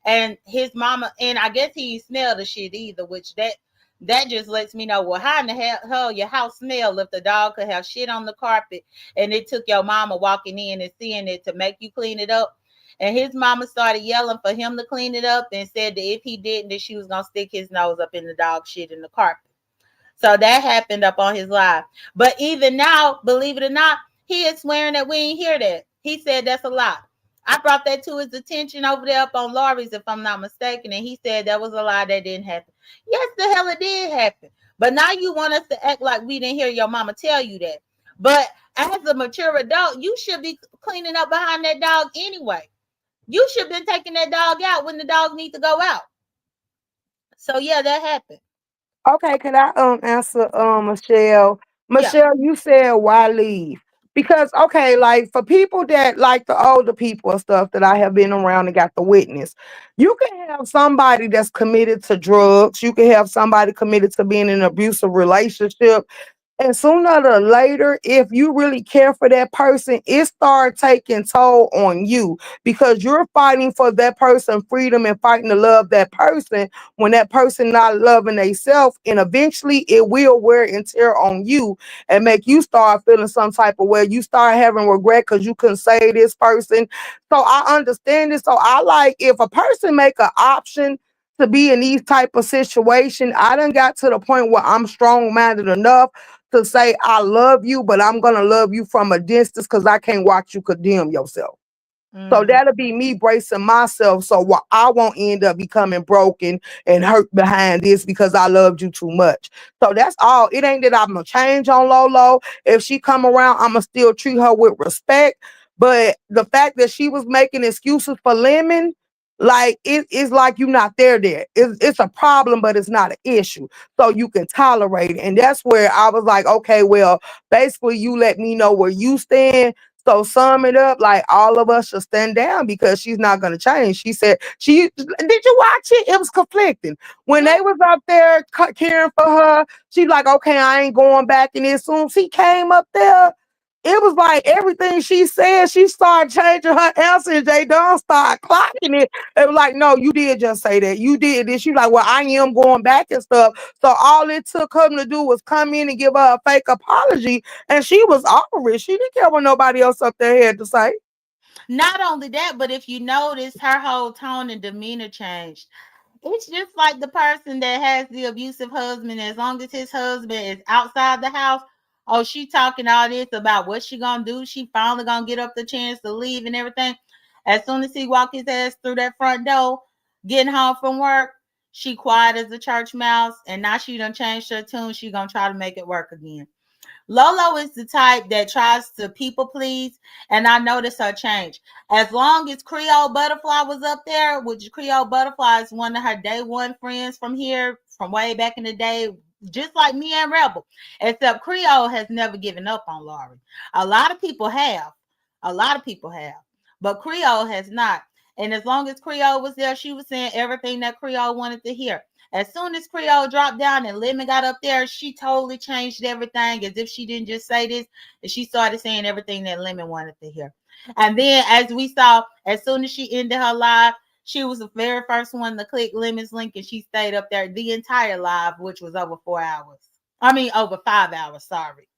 And his mama, and I guess he smelled the shit either, which that just lets me know, well, how in the hell your house smell if the dog could have shit on the carpet and it took your mama walking in and seeing it to make you clean it up. And his mama started yelling for him to clean it up and said that if he didn't, that she was gonna stick his nose up in the dog shit in the carpet. So that happened up on his live. But even now, believe it or not, he is swearing that we ain't hear that. He said that's a lie. I brought that to his attention over there up on Laurie's, if I'm not mistaken, and he said that was a lie that didn't happen. Yes, the hell it did happen. But now you want us to act like we didn't hear your mama tell you that. But as a mature adult, you should be cleaning up behind that dog anyway. You should have been taking that dog out when the dog need to go out. So yeah, that happened. Okay, can I answer Michelle? Yeah. Michelle, you said why leave? Because okay, like for people that like the older people and stuff that I have been around and got the witness, you can have somebody that's committed to drugs, you can have somebody committed to being in an abusive relationship, and sooner or later, if you really care for that person, it start taking toll on you because you're fighting for that person freedom and fighting to love that person when that person not loving themselves. And eventually it will wear and tear on you and make you start feeling some type of way. You start having regret because you couldn't say this person. So I understand this. So I like if a person make an option to be in these type of situation, I done got to the point where I'm strong-minded enough to say I love you, but I'm gonna love you from a distance because I can't watch you condemn yourself. So Mm-hmm. that'll be me bracing myself so I won't end up becoming broken and hurt behind this because I loved you too much. So that's all. It ain't that I'm gonna change on Lolo. If she come around, I'ma still treat her with respect. But the fact that she was making excuses for Lemon, like it's like you not there. It's a problem, but it's not an issue. So you can tolerate it. And that's where I was like, okay, well, basically you let me know where you stand, so sum it up, like all of us should stand down because she's not gonna change. She said, "She did you watch it? It was conflicting when they was up there caring for her. She like, okay, I ain't going back." And as soon as he came up there, it was like everything she said. She started changing her answer. And J.Dunn started clocking it. It was like, no, you did just say that. You did this. She like, well, I am going back and stuff. So all it took him to do was come in and give her a fake apology, and she was over it. She didn't care what nobody else up there had to say. Not only that, but if you notice, her whole tone and demeanor changed. It's just like the person that has the abusive husband. As long as his husband is outside the house, oh, she talking all this about what she gonna do. She finally gonna get up the chance to leave and everything. As soon as he walk his ass through that front door, getting home from work, she quiet as a church mouse, and now she done changed her tune. She gonna try to make it work again. Lolo is the type that tries to people please, and I noticed her change. As long as Creole Butterfly was up there, which Creole Butterfly is one of her day one friends from here, from way back in the day, just like me and Rebel, except Creole has never given up on Laurie. A lot of people have. A lot of people have. But Creole has not. And as long as Creole was there, she was saying everything that Creole wanted to hear. As soon as Creole dropped down and Lemon got up there, she totally changed everything as if she didn't just say this. And she started saying everything that Lemon wanted to hear. And then, as we saw, as soon as she ended her live, she was the very first one to click Lemon's link, and she stayed up there the entire live, which was over 4 hours. I mean, over 5 hours. Sorry.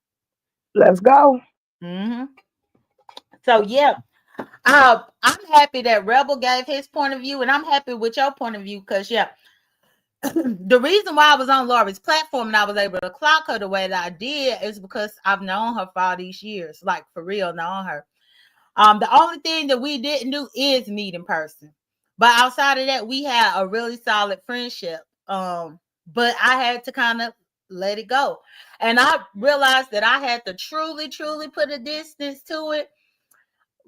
Let's go. Mm-hmm. So yeah, I'm happy that Rebel gave his point of view, and I'm happy with your point of view because yeah, the reason why I was on Laurie's platform and I was able to clock her the way that I did is because I've known her for all these years, like for real, known her. The only thing that we didn't do is meet in person, but outside of that, we had a really solid friendship. But I had to kind of let it go, and I realized that I had to truly, truly put a distance to it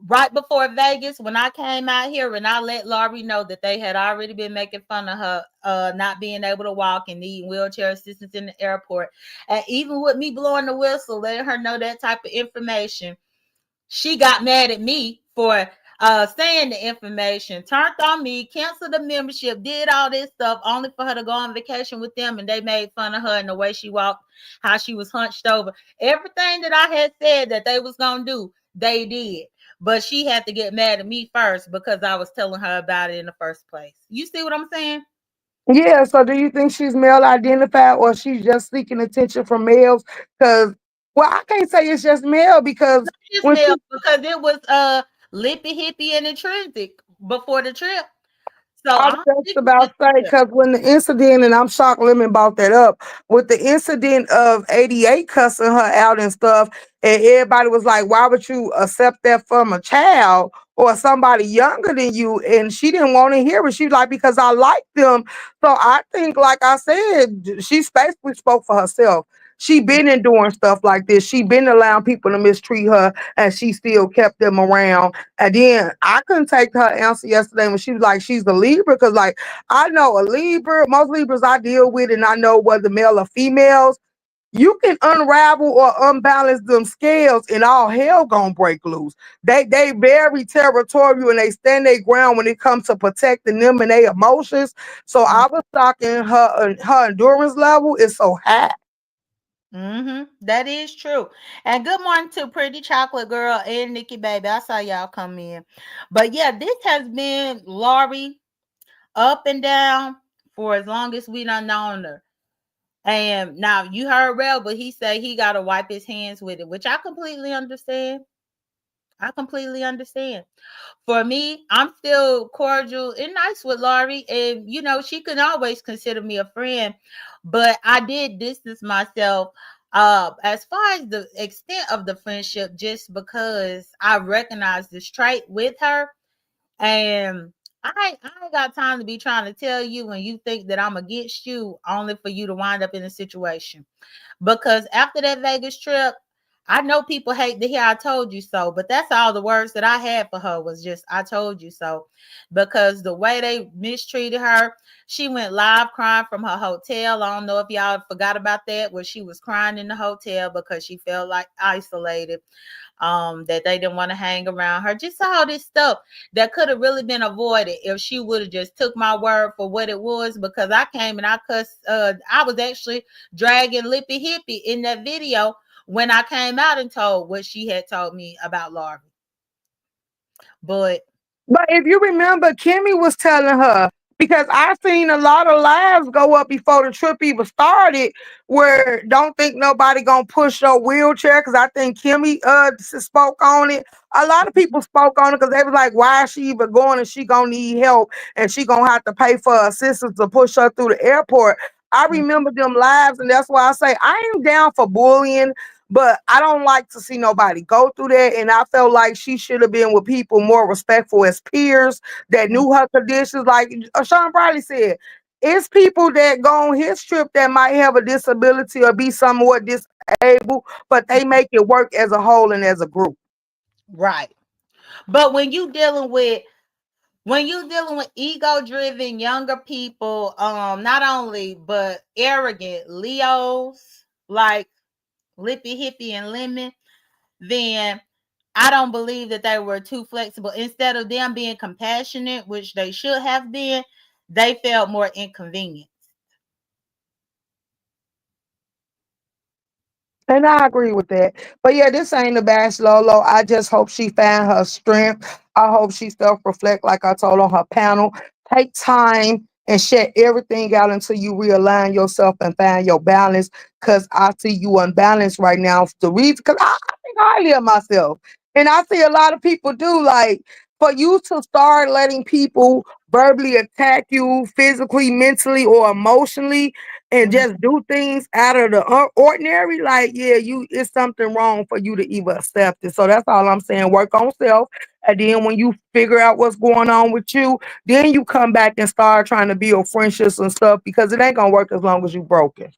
right before Vegas when I came out here and I let Laurie know that they had already been making fun of her not being able to walk and needing wheelchair assistance in the airport. And even with me blowing the whistle, letting her know that type of information, she got mad at me for saying the information, turned on me, canceled the membership, did all this stuff only for her to go on vacation with them, and they made fun of her and the way she walked, how she was hunched over. Everything that I had said that they was gonna do, they did. But she had to get mad at me first because I was telling her about it in the first place. You see what I'm saying? Yeah, so do you think she's male identified or she's just seeking attention from males? Because, well, I can't say it's just male because Just when male she because it was lippy hippie and intrinsic before the trip. So I I was don't just think it's about just to say, male. because when the incident, and I'm shocked Lemon brought that up, with the incident of 88 cussing her out and stuff, and everybody was like, why would you accept that from a child or somebody younger than you? And she didn't want to hear it. She was like, because I like them. So I think, like I said, she basically spoke for herself. She been in doing stuff like this. She been allowing people to mistreat her, and she still kept them around. And then I couldn't take her answer yesterday when she was like, she's a Libra, because like I know a Libra, most Libras I deal with, and I know whether male or females, you can unravel or unbalance them scales and all hell gonna break loose. They very territorial and they stand their ground when it comes to protecting them and their emotions. So I was talking her endurance level is so high. Mm-hmm. That is true. And good morning to Pretty Chocolate Girl and Nikki Baby. I saw y'all come in. But yeah, this has been Laurie up and down for as long as we done known her. And now you heard Rel, but he said he gotta wipe his hands with it, which I completely understand. I completely understand. For me, I'm still cordial and nice with Laurie, and she can always consider me a friend. But I did distance myself as far as the extent of the friendship, just because I recognize this trait with her. And I ain't got time to be trying to tell you when you think that I'm against you only for you to wind up in a situation. Because after that Vegas trip, I know people hate to hear I told you so, but that's all the words that I had for her was just I told you so. Because the way they mistreated her, she went live crying from her hotel. I don't know if y'all forgot about that, where she was crying in the hotel because she felt like isolated, that they didn't want to hang around her, just all this stuff that could have really been avoided if she would have just took my word for what it was. Because I came and I cussed, I was actually dragging Lippy Hippie in that video when I came out and told what she had told me about Larvey. But But if you remember, Kimmy was telling her, because I seen a lot of lives go up before the trip even started, where don't think nobody gonna push your wheelchair. Because I think Kimmy spoke on it. A lot of people spoke on it because they was like, "Why is she even going? And she gonna need help, and she gonna have to pay for assistance to push her through the airport." I remember them lives, and that's why I say I am down for bullying. But I don't like to see nobody go through that. And I felt like she should have been with people more respectful as peers that knew her conditions. Like Sean Bradley said, it's people that go on his trip that might have a disability or be somewhat disabled, but they make it work as a whole and as a group. right. But when you dealing with ego driven younger people, not only but arrogant Leos like Lippy Hippie and Lemon, then I don't believe that they were too flexible. Instead of them being compassionate, which they should have been, they felt more inconvenient. And I agree with that. But yeah, this ain't a bash Lolo. I just hope she found her strength. I hope she self-reflect like I told on her panel. Take time and shut everything out until you realign yourself and find your balance. Cause I see you unbalanced right now. The reason because I think highly of myself. And I see a lot of people do like for you to start letting people verbally attack you physically, mentally, or emotionally and Mhm. just do things out of the ordinary, like, yeah, you it's something wrong for you to even accept it. So that's all I'm saying. Work on self. And then when you figure out what's going on with you, then you come back and start trying to build friendships and stuff because it ain't gonna work as long as you broken.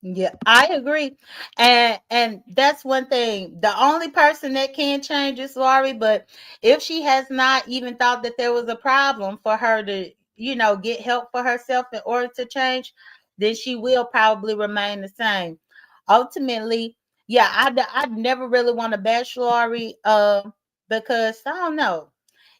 Yeah, I agree. And that's one thing. The only person that can change is Lori, but if she has not even thought that there was a problem for her to, get help for herself in order to change, then she will probably remain the same. Ultimately, yeah, I never really want to bash Lori, because I don't know.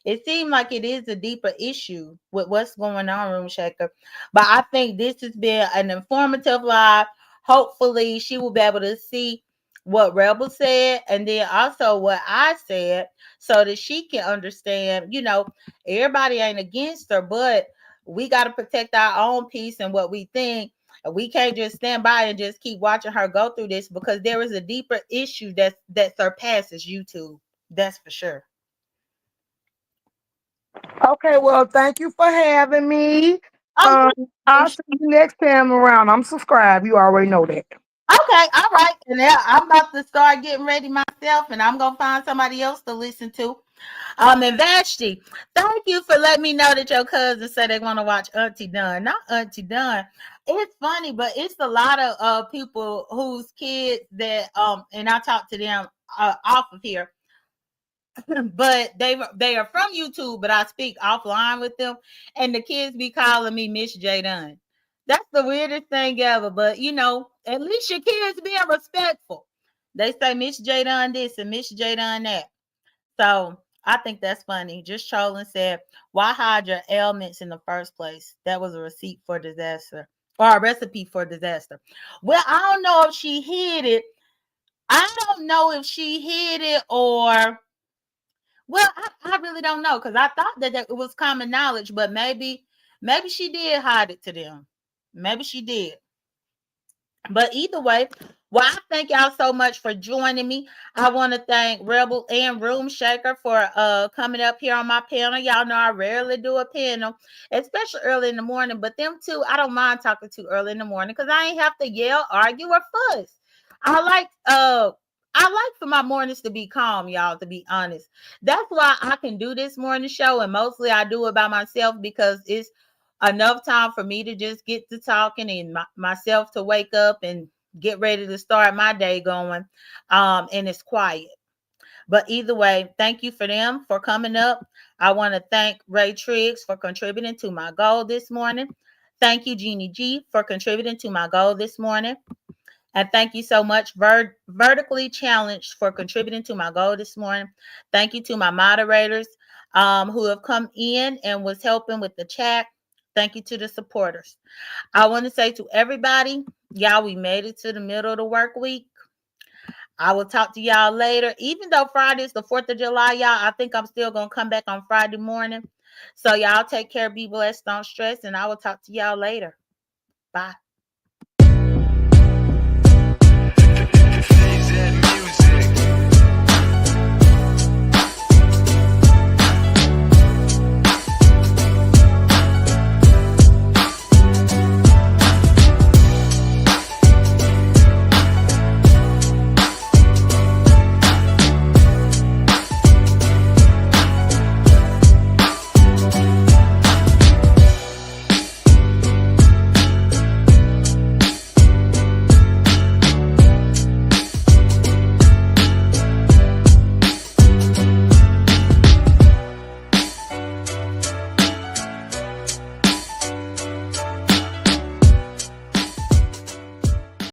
It seemed like it is a deeper issue with what's going on, Room Shaker. But I think this has been an informative live. Hopefully she will be able to see what Rebel said and then also what I said so that she can understand, everybody ain't against her, but we got to protect our own peace and what we think. We can't just stand by and just keep watching her go through this because there is a deeper issue that surpasses YouTube. That's for sure. Okay, well, thank you for having me. Oh, Um, yeah. I'll see you next time around. I'm subscribed. You already know that. Okay, all right. And now I'm about to start getting ready myself, and I'm gonna find somebody else to listen to. And Vashti, thank you for letting me know that your cousins say they want to watch Auntie Dunn. Not Auntie Dunn. It's funny, but it's a lot of people whose kids that and I talk to them off of here, but they are from YouTube, but I speak offline with them, and the kids be calling me Miss J.Dunn. That's the weirdest thing ever, but at least your kids being respectful. They say Miss J.Dunn this and Miss J.Dunn that. So I think that's funny. Just trolling said, "Why hide your ailments in the first place? That was a receipt for disaster or a recipe for disaster." Well, I don't know if she hid it. I don't know if she hid it or well, I really don't know because I thought that it was common knowledge, but maybe she did hide it to them. Maybe she did. But either way, well, I thank y'all so much for joining me. I want to thank Rebel and Room Shaker for coming up here on my panel. Y'all know I rarely do a panel, especially early in the morning. But them two, I don't mind talking to early in the morning because I ain't have to yell, argue, or fuss. I like I like for my mornings to be calm, y'all, to be honest. That's why I can do this morning show, and mostly I do it by myself because it's enough time for me to just get to talking and myself to wake up and get ready to start my day going. And it's quiet. But either way, thank you for them for coming up. I want to thank Ray Triggs for contributing to my goal this morning. Thank you, Jeannie G, for contributing to my goal this morning. And thank you so much, Vertically Challenged, for contributing to my goal this morning. Thank you to my moderators who have come in and was helping with the chat. Thank you to the supporters. I want to say to everybody, y'all, we made it to the middle of the work week. I will talk to y'all later. Even though Friday is the 4th of July, y'all, I think I'm still going to come back on Friday morning. So y'all take care, be blessed, don't stress, and I will talk to y'all later. Bye.